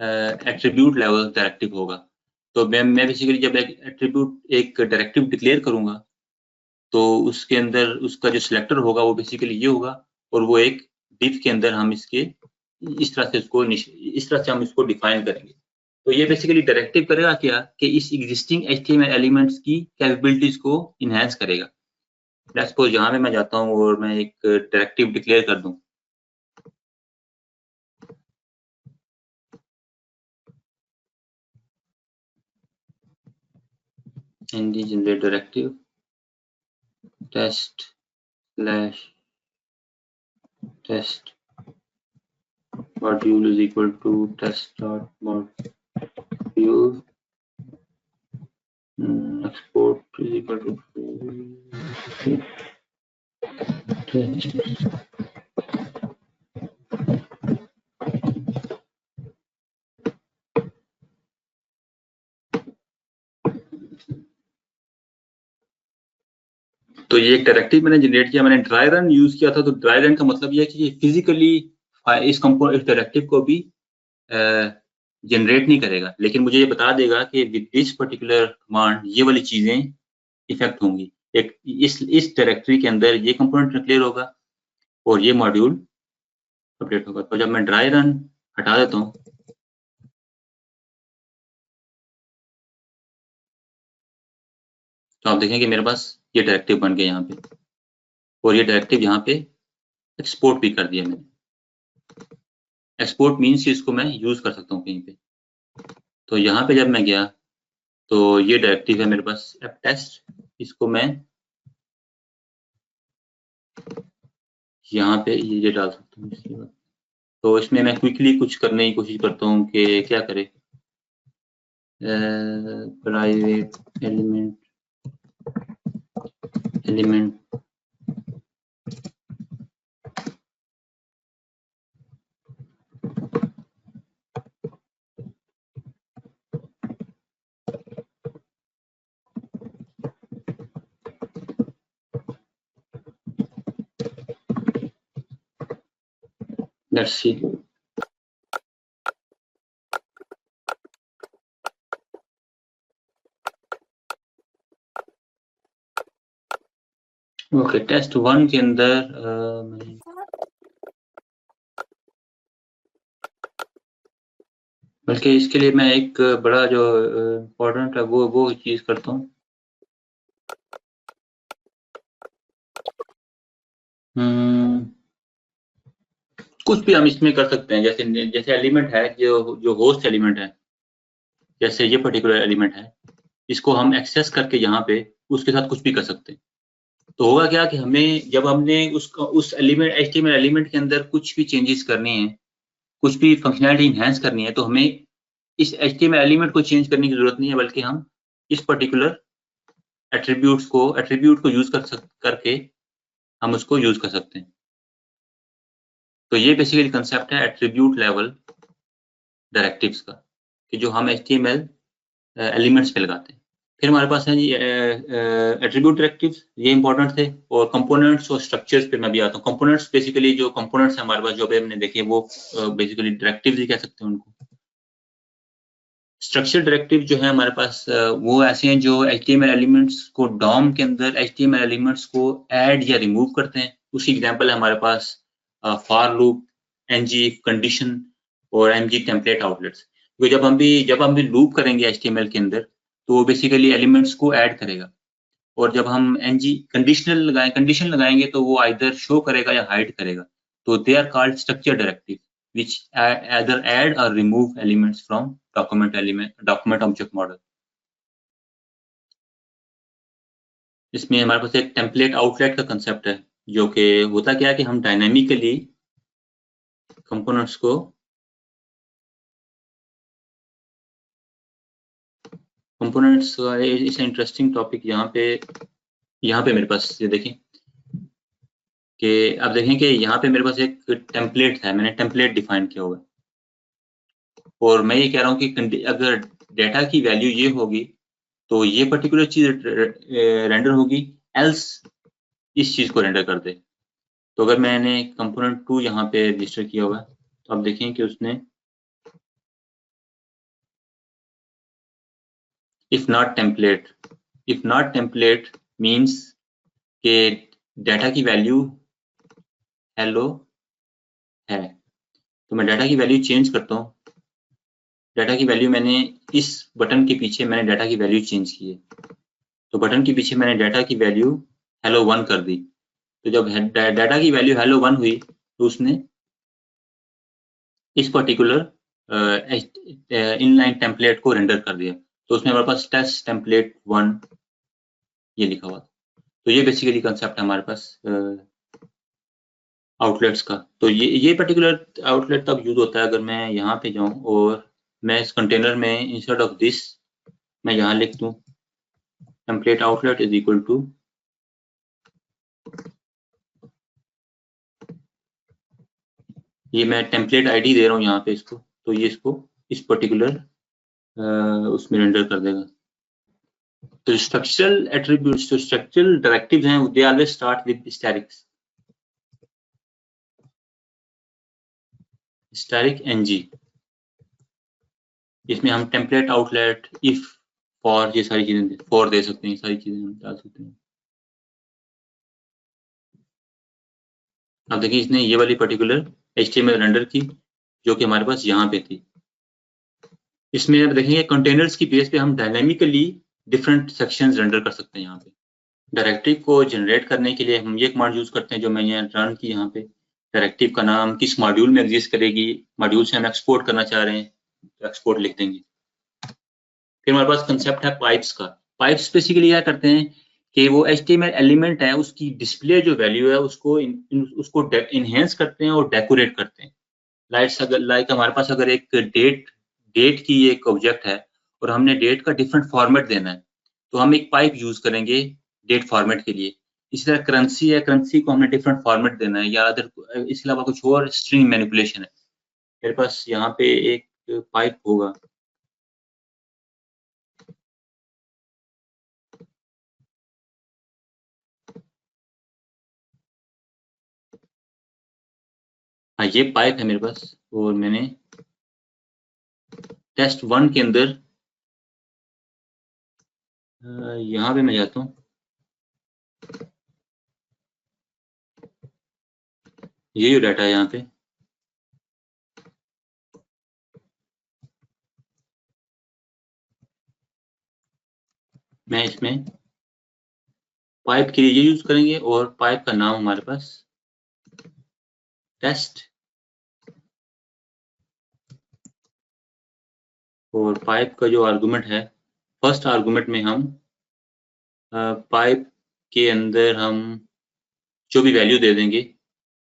एट्रीब्यूट लेवल डायरेक्टिव होगा। तो मैं बेसिकली जब एक एट्रीब्यूट एक डायरेक्टिव डिक्लेयर करूंगा तो उसके अंदर उसका जो सिलेक्टर होगा वो बेसिकली ये होगा, और वो एक डिव के अंदर हम इसके इस तरह से हम इसको डिफाइन करेंगे। तो ये बेसिकली डायरेक्टिव करेगा क्या कि इस एग्जिस्टिंग HTML एलिमेंट्स की कैपेबिलिटीज को इनहेंस करेगा। लेट्स सपोज यहाँ पे मैं जाता हूँ और मैं एक डायरेक्टिव डिक्लेयर कर दूं, ng generate directive test module is equal to test.module export is equal to test. तो ये एक डायरेक्टिव मैंने जनरेट किया। मैंने ड्राई रन यूज किया था। तो ड्राई रन का मतलब ये है कि ये फिजिकली इस डायरेक्टिव को भी जनरेट नहीं करेगा, लेकिन मुझे ये बता देगा कि विद दिस पर्टिकुलर कमांड ये वाली चीजें इफेक्ट होंगी। एक इस डायरेक्टरी के अंदर ये कंपोनेंट डिक्लेयर होगा और ये मॉड्यूल अपडेट होगा। तो जब मैं ड्राई रन हटा देता हूँ तो आप देखेंगे मेरे पास ये डायरेक्टिव बन गया यहाँ पे, और ये डायरेक्टिव यहाँ पे एक्सपोर्ट भी कर दिया मैंने। एक्सपोर्ट मीन्स इसको मैं यूज कर सकता हूँ कहीं पे। तो यहाँ पे जब मैं गया तो ये डायरेक्टिव है मेरे पास एप टेस्ट, इसको मैं यहाँ पे ये डाल सकता हूँ इसके बाद। तो इसमें मैं क्विकली कुछ करने की कोशिश करता हूँ कि क्या करे। Private element let's see. Okay, test 1 के अंदर बल्कि इसके लिए मैं एक बड़ा जो इम्पोर्टेंट है वो चीज करता हूँ। कुछ भी हम इसमें कर सकते हैं। जैसे एलिमेंट है, जो होस्ट एलिमेंट है, जैसे ये पर्टिकुलर एलिमेंट है, इसको हम एक्सेस करके यहाँ पे उसके साथ कुछ भी कर सकते हैं। तो होगा क्या कि हमें जब हमने उस एलिमेंट HTML एलिमेंट के अंदर कुछ भी चेंजेस करनी है, कुछ भी फंक्शनैलिटी इनहेंस करनी है, तो हमें इस HTML एलिमेंट को चेंज करने की जरूरत नहीं है, बल्कि हम इस पर्टिकुलर एट्रीब्यूट को यूज करके हम उसको यूज कर सकते हैं। तो ये बेसिकली कंसेप्ट है एट्रीब्यूट लेवल डायरेक्टिव्स का कि जो हम HTML एलिमेंट्स पे लगाते हैं। फिर हमारे पास है जी एट्रीब्यूट डायरेक्टिव्स, ये इंपॉर्टेंट थे। और कंपोनेंट्स और स्ट्रक्चर्स पे मैं भी आता हूँ। कंपोनेंट्स बेसिकली जो कंपोनेंट्स है हमारे पास जो अभी हमने देखे वो बेसिकली डायरेक्टिव्स ही कह सकते हैं उनको। स्ट्रक्चर डायरेक्टिव जो है हमारे पास वो ऐसे हैं जो HTML एलिमेंट्स को DOM के अंदर HTML एलिमेंट्स को ऐड या रिमूव करते हैं। उसकी एग्जांपल है हमारे पास फॉर लूप, ng कंडीशन और mg टेम्पलेट आउटलेट्स। क्योंकि जब हम भी लूप करेंगे HTML के अंदर तो वो बेसिकली एलिमेंट्स को ऐड करेगा। और जब हम ng कंडीशन लगाएंगे तो वो आइदर शो करेगा या हाइड करेगा। तो they are called structure directive which either add or remove elements from document object model। इसमें हमारे पास एक टेम्पलेट आउटलेट का कंसेप्ट है जो कि होता क्या है कि हम डायनेमिकली कंपोनेंट्स को इस इंटरेस्टिंग टॉपिक यहाँ पे मेरे पास ये देखें कि आप देखें कि यहाँ पे मेरे पास एक टेम्पलेट है, मैंने टेम्पलेट डिफाइन किया हुआ है और मैं ये कह रहा हूँ कि अगर डेटा की वैल्यू ये होगी तो ये पर्टिकुलर चीज रेंडर होगी, एल्स इस चीज को रेंडर कर दे। तो अगर मैंने कंपोनेंट 2 यहाँ पे रजिस्टर किया हुआ है तो आप देखें कि उसने इफ नॉट टेम्पलेट मींस के डेटा की वैल्यू हेलो है। तो मैं डेटा की वैल्यू चेंज करता हूँ। डेटा की वैल्यू मैंने इस बटन के पीछे मैंने डेटा की वैल्यू चेंज की है। तो बटन के पीछे मैंने डेटा की वैल्यू हेलो 1 कर दी। तो जब डेटा की वैल्यू हेलो 1 हुई तो उसने इस पर्टिकुलर इनलाइन टेम्पलेट को रेंडर कर दिया। तो उसमें हमारे पास टेस्ट टेम्पलेट 1 ये लिखा हुआ। तो ये बेसिकली कंसेप्ट है हमारे पास आउटलेट्स का। तो ये पर्टिकुलर आउटलेट तब यूज होता है अगर मैं यहाँ पे जाऊँ और मैं इस कंटेनर में इंस्टेड ऑफ दिस मैं यहाँ लिख दूँ template outlet is equal to ये मैं टेम्पलेट आईडी दे रहा हूँ यहाँ पे इसको। तो ये इसको इस पर्टिकुलर उसमें रेंडर कर देगा। तो स्ट्रक्चरल एट्रीब्यूट्स जो स्ट्रक्चरल डायरेक्टिव्स हैं they always start with static ng। इसमें हम टेम्पलेट आउटलेट इफ फॉर ये सारी चीजें फॉर दे सकते हैं, सारी चीजें हम डाल सकते हैं। अब देखिए इसने ये वाली पर्टिकुलर HTML रेंडर की जो कि हमारे पास यहाँ पे थी। इसमें अब देखेंगे कंटेनर्स की बेस पे हम डायनेमिकली डिफरेंट सेक्शंस रेंडर कर सकते हैं। यहाँ पे डायरेक्टिव को जनरेट करने के लिए हम ये कमांड यूज करते हैं जो मैंने रन की यहाँ पे। डायरेक्टिव का नाम किस मॉड्यूल में एग्जिस्ट करेगी, मॉड्यूल से हम एक्सपोर्ट करना चाह रहे हैं तो एक्सपोर्ट लिख देंगे। फिर हमारे पास कंसेप्ट है पाइप्स का। पाइप्स बेसिकली क्या करते हैं कि वो HTML एलिमेंट है उसकी डिस्प्ले जो वैल्यू है उसको इनहेंस करते हैं और डेकोरेट करते हैं। लाइक हमारे पास अगर एक डेट की एक ऑब्जेक्ट है और हमने डेट का डिफरेंट फॉर्मेट देना है तो हम एक पाइप यूज करेंगे डेट फॉर्मेट के लिए। इसी तरह करेंसी है, करेंसी को हमने डिफरेंट फॉर्मेट देना है या अदर इसके अलावा कुछ और स्ट्रिंग मैनिपुलेशन है। मेरे पास यहाँ पे एक पाइप होगा। हाँ ये पाइप है मेरे पास और मैंने टेस्ट 1 के अंदर यहाँ पे मैं जाता हूँ। ये जो डाटा है यहाँ पे मैं इसमें पाइप के लिए ये यूज करेंगे और पाइप का नाम हमारे पास टेस्ट और पाइप का जो आर्गुमेंट है फर्स्ट आर्गुमेंट में हम पाइप के अंदर हम जो भी वैल्यू दे देंगे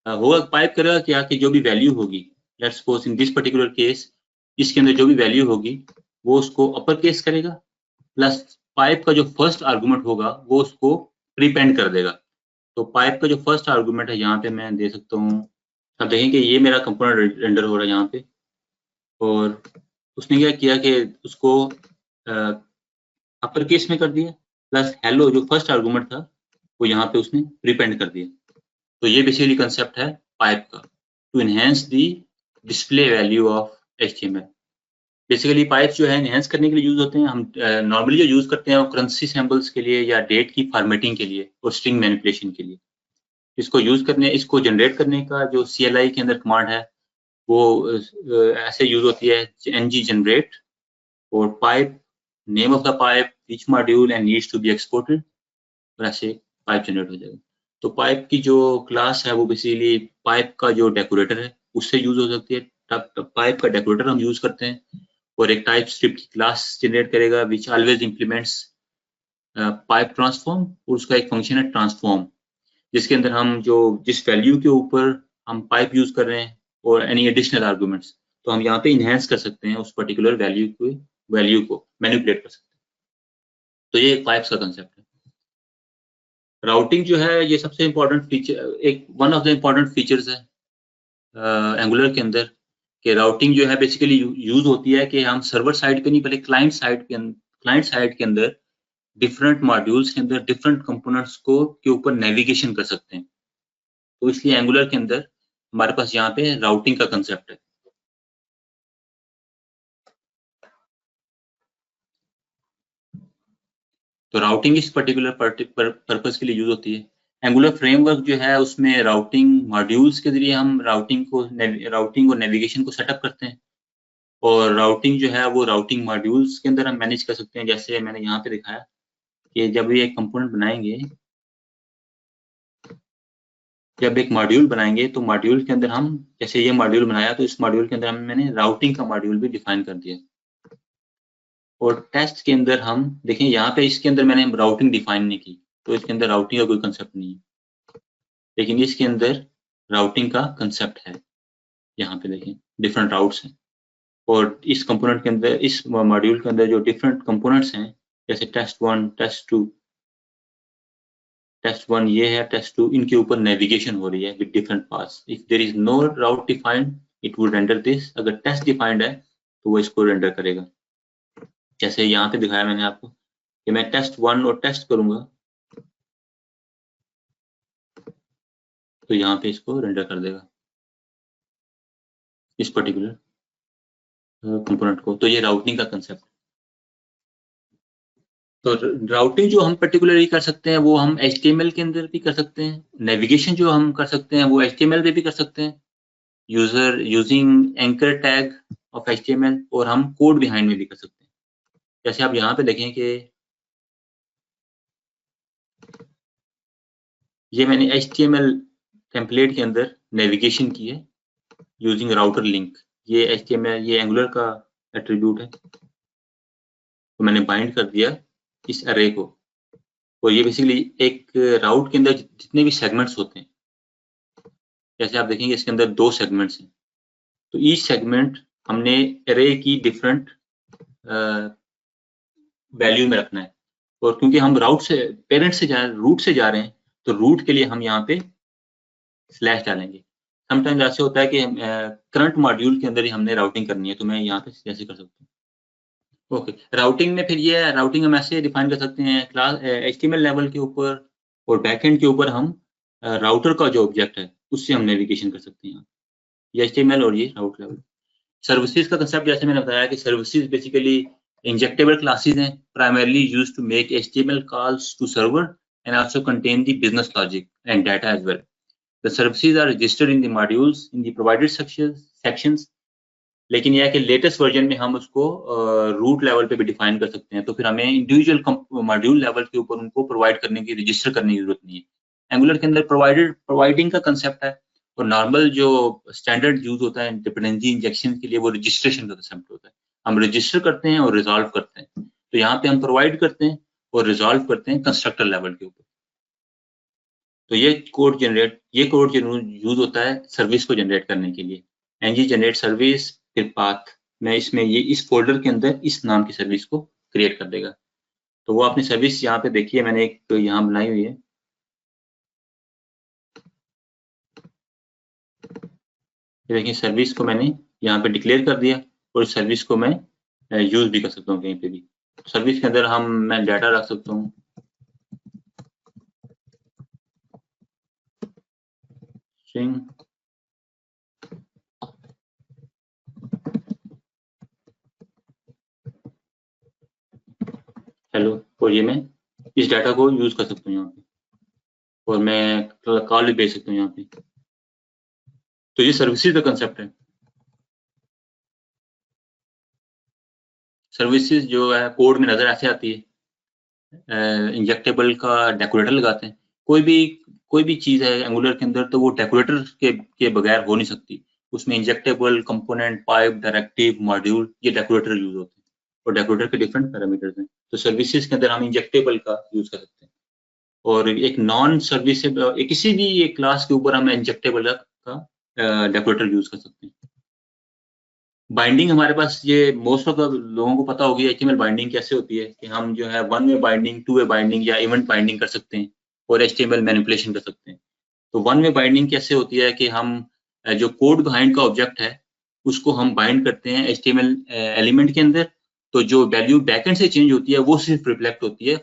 होगा पाइप करेगा क्या कि जो भी वैल्यू होगी let's suppose in this particular case इसके अंदर जो भी वैल्यू होगी वो उसको अपर केस करेगा प्लस पाइप का जो फर्स्ट आर्गुमेंट होगा वो उसको प्रीपेंड कर देगा। तो पाइप का जो फर्स्ट आर्गुमेंट है यहाँ पे मैं दे सकता हूँ। अब देखें कि ये मेरा कंपोनेंट रेंडर हो रहा है यहाँ पे। और उसने क्या किया कि उसको अपर केस में कर दिया, प्लस हेलो जो फर्स्ट आर्गुमेंट था वो यहाँ पे उसने प्रीपेंड कर दिया। तो ये बेसिकली कंसेप्ट है पाइप का, to enhance the display value of HTML। Basically pipes जो है एनहेंस करने के लिए यूज होते हैं। हम नॉर्मली जो यूज करते हैं वो करेंसी सिंबल्स के लिए या डेट की फॉर्मेटिंग के लिए और स्ट्रिंग मैनिपुलेशन के लिए। इसको जनरेट करने का जो CLI के अंदर कमांड है वो ऐसे यूज होती है ng जनरेट और pipe name of the pipe which module and needs to be exported, और ऐसे पाइप जनरेट हो जाएगा। तो पाइप की जो क्लास है वो बेसिकली पाइप का जो डेकोरेटर है उससे यूज हो सकती है। पाइप का डेकोरेटर हम यूज करते हैं और एक टाइप स्क्रिप्ट की क्लास जनरेट करेगा which always implements pipe transform, और उसका एक फंक्शन है ट्रांसफॉर्म जिसके अंदर हम जो जिस वैल्यू के ऊपर हम पाइप यूज कर रहे हैं और एनी एडिशनल आर्गुमेंट्स, तो हम यहाँ पे इनहेंस कर सकते हैं उस पर्टिकुलर वैल्यू को मैनिपुलेट कर सकते हैं। तो ये पाइप्स का कंसेप्ट है। राउटिंग जो है ये सबसे इम्पोर्टेंट फीचर, एक one of the important features है एंगुलर के अंदर, कि राउटिंग जो है बेसिकली यूज होती है कि हम सर्वर साइड पे नहीं बल्कि क्लाइंट साइड के अंदर डिफरेंट मॉड्यूल्स के अंदर डिफरेंट कंपोनेंट्स को के ऊपर नेविगेशन कर सकते हैं। तो इसलिए एंगुलर के अंदर हमारे पास यहाँ पे राउटिंग का कंसेप्ट है। तो राउटिंग इस पर्टिकुलर पर्पस के लिए यूज होती है। एंगुलर फ्रेमवर्क जो है उसमें राउटिंग मॉड्यूल्स के जरिए हम राउटिंग और नेविगेशन को सेटअप करते हैं, और राउटिंग जो है वो राउटिंग मॉड्यूल्स के अंदर हम मैनेज कर सकते हैं। जैसे मैंने यहाँ पे दिखाया कि जब ये एक कंपोनेंट बनाएंगे, जब एक मॉड्यूल बनाएंगे तो मॉड्यूल के अंदर हम, जैसे ये मॉड्यूल बनाया तो इस मॉड्यूल के अंदर मैंने राउटिंग का मॉड्यूल भी डिफाइन कर दिया। और टेस्ट के अंदर हम देखें यहाँ पे इसके अंदर मैंने राउटिंग डिफाइन नहीं की, तो इसके अंदर राउटिंग का कोई कंसेप्ट नहीं है, लेकिन इसके अंदर राउटिंग का कंसेप्ट है। यहाँ पे देखें डिफरेंट राउट्स हैं, और इस कंपोनेंट के अंदर, इस मॉड्यूल के अंदर जो डिफरेंट कंपोनेंट्स हैं जैसे टेस्ट 1, टेस्ट 1 ये है, टेस्ट 2, इनके ऊपर नेविगेशन हो रही है with different paths. If there is no route defined it would render this. अगर टेस्ट डिफाइंड है तो वो इसको रेंडर करेगा। जैसे यहाँ पे दिखाया मैंने आपको कि मैं टेस्ट 1 और टेस्ट करूंगा तो यहाँ पे इसको रेंडर कर देगा इस पर्टिकुलर कंपोनेंट को। तो ये राउटिंग का कंसेप्ट। तो राउटिंग जो हम पर्टिकुलरली कर सकते हैं वो हम HTML के अंदर भी कर सकते हैं। नेविगेशन जो हम कर सकते हैं वो HTML पे भी कर सकते हैं using anchor tag of HTML, और हम कोड बिहाइंड में भी कर सकते हैं। जैसे आप यहाँ पे देखें कि ये मैंने HTML टेम्पलेट के अंदर नेविगेशन की है यूजिंग राउटर लिंक। ये HTML, ये एंगुलर का एट्रीब्यूट है, तो मैंने बाइंड कर दिया इस अरे को। और ये बेसिकली एक राउट के अंदर जितने भी सेगमेंट्स होते हैं, जैसे आप देखेंगे इसके अंदर 2 सेगमेंट्स हैं, तो ईच सेगमेंट हमने अरे की डिफरेंट वैल्यू में रखना है। और क्योंकि हम रूट से जा रहे हैं तो रूट के लिए हम यहाँ पे स्लैश डालेंगे। समटाइम्स ऐसे होता है कि करंट मॉड्यूल के अंदर ही हमने राउटिंग करनी है, तो मैं यहाँ पे जैसे कर सकता हूँ। ओके, राउटिंग में फिर ये राउटिंग हम ऐसे डिफाइन कर सकते हैं क्लास HTML लेवल के ऊपर, और बैकएंड के ऊपर हम राउटर का जो ऑब्जेक्ट है उससे हम नेविगेशन कर सकते हैं। ये HTML और ये राउट लेवल। सर्विसेज का कंसेप्ट जैसे मैंने बताया कि सर्विसेज बेसिकली इंजेक्टेबल क्लासेस हैं, primarily used to make HTML calls to server and also contain the business logic and data as well. The services are registered in the modules in the provided sections, लेकिन यह है कि लेटेस्ट वर्जन में हम उसको रूट लेवल पे भी डिफाइन कर सकते हैं, तो फिर हमें इंडिविजुअल मॉड्यूल लेवल के ऊपर उनको प्रोवाइड करने की, रजिस्टर करने की जरूरत नहीं है। एंगुलर के अंदर प्रोवाइडिंग का कंसेप्ट है, और नॉर्मल जो स्टैंडर्ड यूज होता है डिपेंडेंसी इंजेक्शन के लिए वो रजिस्ट्रेशन का कंसेप्ट होता है। हम रजिस्टर करते हैं और रिजॉल्व करते हैं, तो यहाँ पे हम प्रोवाइड करते हैं और रिजॉल्व करते हैं कंस्ट्रक्टर लेवल के ऊपर। तो ये कोड यूज होता है सर्विस को जनरेट करने के लिए। ng जनरेट सर्विस, फिर पाथ में इसमें ये इस फोल्डर के अंदर इस नाम की सर्विस को क्रिएट कर देगा। तो वो आपने सर्विस यहाँ पे देखिए मैंने एक तो यहाँ बनाई हुई है, देखिए सर्विस को मैंने यहाँ पे डिक्लेयर कर दिया, और सर्विस को मैं यूज भी कर सकता हूँ कहीं पे भी। सर्विस के अंदर मैं डाटा रख सकता हूँ, स्ट्रिंग हेलो, और ये मैं इस डाटा को यूज कर सकता हूँ यहाँ पे, और मैं कॉल भी भेज सकता हूँ यहाँ पे। तो ये सर्विसेज का कंसेप्ट है। सर्विसेज जो है कोड में नजर ऐसे आती है, इंजेक्टेबल का डेकोरेटर लगाते हैं। कोई भी चीज है एंगुलर के अंदर, तो वो डेकोरेटर के बगैर हो नहीं सकती। उसमें injectable, component, pipe, directive, module, ये डेकोरेटर यूज होते हैं, और डेकोरेटर के डिफरेंट पैरामीटर्स हैं। तो सर्विसेज के अंदर हम इंजेक्टेबल का यूज कर सकते हैं, और एक नॉन सर्विसेबल किसी भी एक क्लास के ऊपर हम इंजेक्टेबल का डेकोरेटर यूज कर सकते हैं। बाइंडिंग हमारे पास, ये मोस्ट ऑफ द लोगों को पता होगी एचटीएमएल बाइंडिंग कैसे होती है, कि हम जो है one way binding, two way binding या इवेंट बाइंडिंग कर सकते हैं, और एचटीएमएल मैनिपुलेशन कर सकते हैं। तो वन वे बाइंडिंग कैसे होती है कि हम जो कोड बिहाइंड का ऑब्जेक्ट है उसको हम बाइंड करते हैं एचटीएमएल एलिमेंट के अंदर। तो जो वैल्यू बैकएंड से चेंज होती है वो सिर्फ रिफ्लेक्ट होती है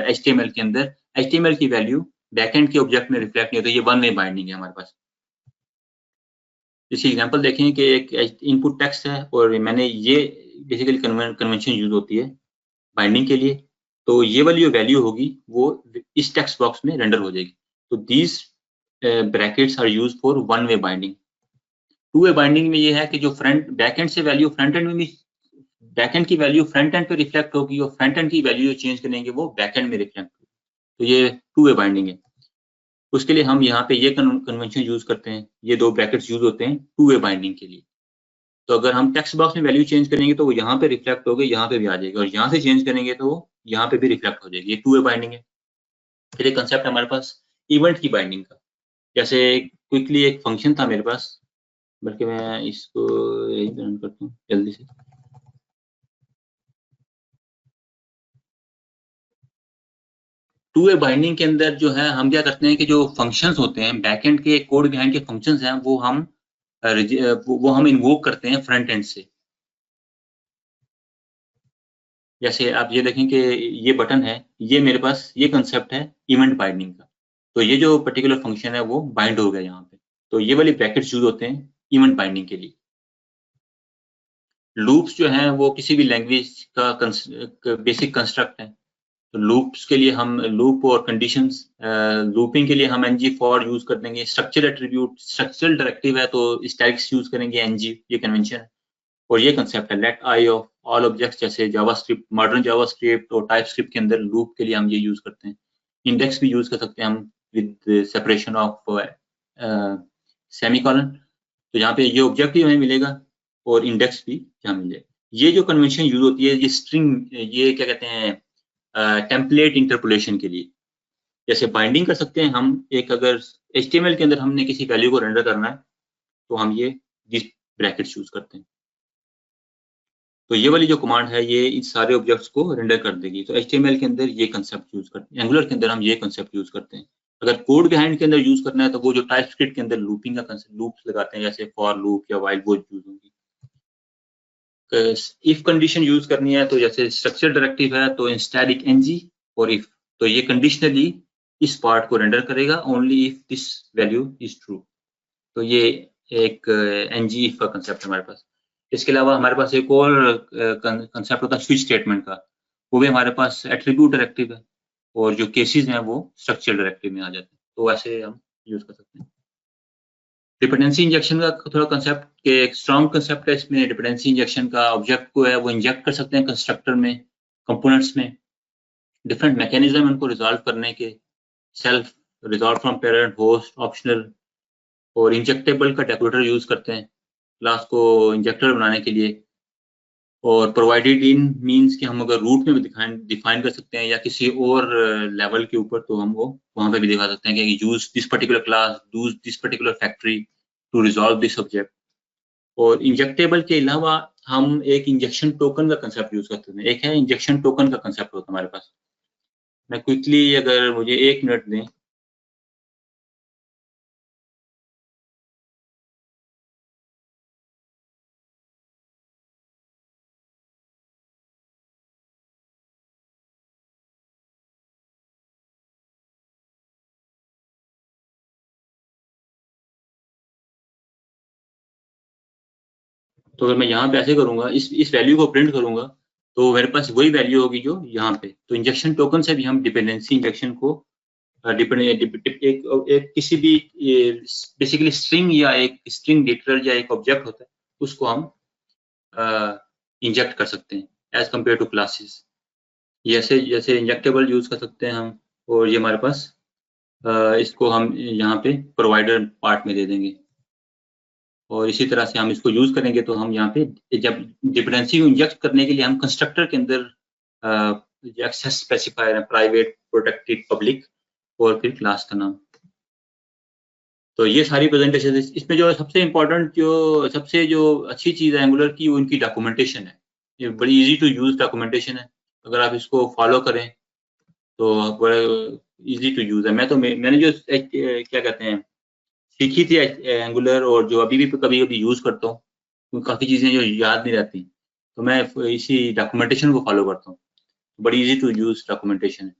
एचटीएमएल के अंदर। एचटीएमएल की वैल्यू बैकएंड के ऑब्जेक्ट में रिफ्लेक्ट नहीं होती। ये वन वे बाइंडिंग है हमारे पास। जैसे एग्जांपल देखें कि एक इनपुट टेक्स्ट है, और मैंने ये बेसिकली कन्वेंशन यूज होती है बाइंडिंग के लिए। तो ये वाली जो वैल्यू होगी वो इस टेक्स्ट बॉक्स में रेंडर हो जाएगी। तो these brackets are use for one way binding. Two way binding में ये है कि जो फ्रंट बैकएंड से वैल्यू फ्रंट एंड में भी, बैकएंड की वैल्यू फ्रंट एंड पे रिफ्लेक्ट होगी, और फ्रंट एंड की वैल्यू जो चेंज करेंगे वो बैकएंड में रिफ्लेक्ट होगी। तो ये टू वे बाइंडिंग है। उसके लिए हम यहाँ पे ये कन्वेंशन यूज करते हैं, ये दो ब्रैकेट्स यूज होते हैं टू वे बाइंडिंग के लिए। तो अगर हम टेक्स्ट बॉक्स में वैल्यू चेंज करेंगे तो वो यहाँ पे रिफ्लेक्ट होगी, यहाँ पे भी आ जाएगी, और यहाँ से चेंज करेंगे तो वो यहाँ पे भी रिफ्लेक्ट हो जाएगी। ये टू वे बाइंडिंग है। फिर एक कंसेप्ट हमारे पास इवेंट की बाइंडिंग का। जैसे क्विकली एक फंक्शन था मेरे पास, बल्कि मैं इसको यही रन करता हूँ जल्दी से। टू वे बाइंडिंग के अंदर जो है हम क्या करते हैं कि जो फंक्शंस होते हैं बैकएंड के कोड बिहाइंड के फंक्शंस हैं, वो हम इन्वोक करते हैं फ्रंट एंड से। जैसे आप ये देखें कि ये बटन है, ये मेरे पास ये कंसेप्ट है इवेंट बाइंडिंग का। तो ये जो पर्टिकुलर फंक्शन है वो बाइंड हो गया यहाँ पे। तो ये वाली ब्रैकेट्स यूज होते हैं इवेंट बाइंडिंग के लिए। लूप्स जो हैं वो किसी भी लैंग्वेज का बेसिक कंस्ट्रक्ट है। तो लूप्स के लिए हम लूप और कंडीशंस, लूपिंग के लिए हम एनजी फॉर यूज कर देंगे। स्ट्रक्चर एट्रीब्यूट, स्ट्रक्चरल डायरेक्टिव है तो स्टैटिक्स यूज करेंगे एनजी, ये कन्वेंशन है। और ये कंसेप्ट है let i of all objects, जैसे जावास्क्रिप्ट, मॉडर्न जावास्क्रिप्ट और टाइपस्क्रिप्ट के अंदर लूप के लिए हम ये यूज करते हैं। इंडेक्स भी यूज कर सकते हैं हम विद सेपरेशन ऑफ सेमीकोलन। तो यहाँ पे ये ऑब्जेक्ट भी हमें मिलेगा और इंडेक्स भी यहाँ मिल जाएगा। ये जो कन्वेंशन यूज होती है ये स्ट्रिंग, ये क्या कहते हैं टेम्पलेट इंटरपोलेशन के लिए। जैसे बाइंडिंग कर सकते हैं हम, एक अगर HTML के अंदर हमने किसी वैल्यू को रेंडर करना है तो हम ये ब्रैकेट्स यूज करते हैं। तो ये वाली जो कमांड है ये इन सारे ऑब्जेक्ट्स को रेंडर कर देगी। तो HTML के अंदर ये कंसेप्ट यूज करते हैं, एंगुलर के अंदर हम ये कंसेप्ट यूज करते हैं। अगर कोड बिहाइंड के अंदर यूज करना है तो वो जो टाइपस्क्रिप्ट के अंदर लूपिंग का कंसेप्ट, लूप्स लगाते हैं जैसे फॉर लूप या व्हाइल, वो यूज होंगी। इफ कंडीशन यूज करनी है तो जैसे स्ट्रक्चर डायरेक्टिव है तो स्टैटिक एनजी और इफ, तो ये कंडीशनली इस पार्ट को रेंडर करेगा only if this value is true. तो ये एक एनजी इफ का कंसेप्ट हमारे पास। इसके अलावा हमारे पास एक और कंसेप्ट होता है स्विच स्टेटमेंट का। वो भी हमारे पास एट्रीब्यूट डायरेक्टिव है, और जो केसेस हैं वो स्ट्रक्चर डायरेक्टिव में आ जाते हैं। तो ऐसे हम यूज कर सकते हैं। डिपेंडेंसी इंजेक्शन का थोड़ा कंसेप्ट के एक स्ट्रॉन्ग कंसेप्ट है इसमें। डिपेंडेंसी इंजेक्शन का ऑब्जेक्ट को है वो इंजेक्ट कर सकते हैं कंस्ट्रक्टर में, कंपोनेंट्स में। डिफरेंट मैकेनिज्म उनको रिजॉल्व करने के, self, resolve from parent, host, optional, और इंजेक्टेबल का डेकोरेटर यूज करते हैं क्लास को इंजेक्टर बनाने के लिए। और प्रोवाइडेड इन मींस कि हम अगर रूट में भी डिफाइन कर सकते हैं या किसी और लेवल के ऊपर, तो हम वो वहां पे भी दिखा सकते हैं कि use this particular class, use this particular factory to resolve this object. और इंजेक्टेबल के अलावा हम एक इंजेक्शन टोकन का कंसेप्ट यूज करते हैं। एक है इंजेक्शन टोकन का कंसेप्ट होता है हमारे पास। मैं क्विकली, अगर मुझे 1 मिनट दें, तो अगर मैं यहाँ पे ऐसे करूंगा, इस वैल्यू को प्रिंट करूंगा, तो मेरे पास वही वैल्यू होगी जो यहाँ पे। तो इंजेक्शन टोकन से भी हम डिपेंडेंसी इंजेक्शन को एक किसी भी बेसिकली स्ट्रिंग या एक स्ट्रिंग लिटरल या एक ऑब्जेक्ट होता है, उसको हम इंजेक्ट कर सकते हैं एज कम्पेयर टू क्लासेस। जैसे जैसे इंजेक्टेबल यूज कर सकते हैं हम, और ये हमारे पास इसको हम यहाँ पे प्रोवाइडर पार्ट में दे देंगे, और इसी तरह से हम इसको यूज करेंगे। तो हम यहाँ पे जब डिपेंडेंसी को इंजेक्ट करने के लिए हम कंस्ट्रक्टर के अंदर एक्सेस स्पेसिफायर है, प्राइवेट, प्रोटेक्टेड, पब्लिक, और फिर क्लास का नाम। तो ये सारी प्रेजेंटेशन, इसमें जो सबसे इम्पोर्टेंट, जो सबसे जो अच्छी चीज़ है एंगुलर की, वो इनकी डॉक्यूमेंटेशन है। ये बड़ी इजी टू यूज डॉक्यूमेंटेशन है, अगर आप इसको फॉलो करें तो बड़े इजी टू यूज है। मैंने जो क्या कहते हैं सीखी थी एंगुलर, और जो अभी भी कभी कभी यूज करता हूँ, तो काफ़ी चीज़ें जो याद नहीं रहती, तो मैं इसी डॉक्यूमेंटेशन को फॉलो करता हूँ। बड़ी इजी टू यूज डॉक्यूमेंटेशन है।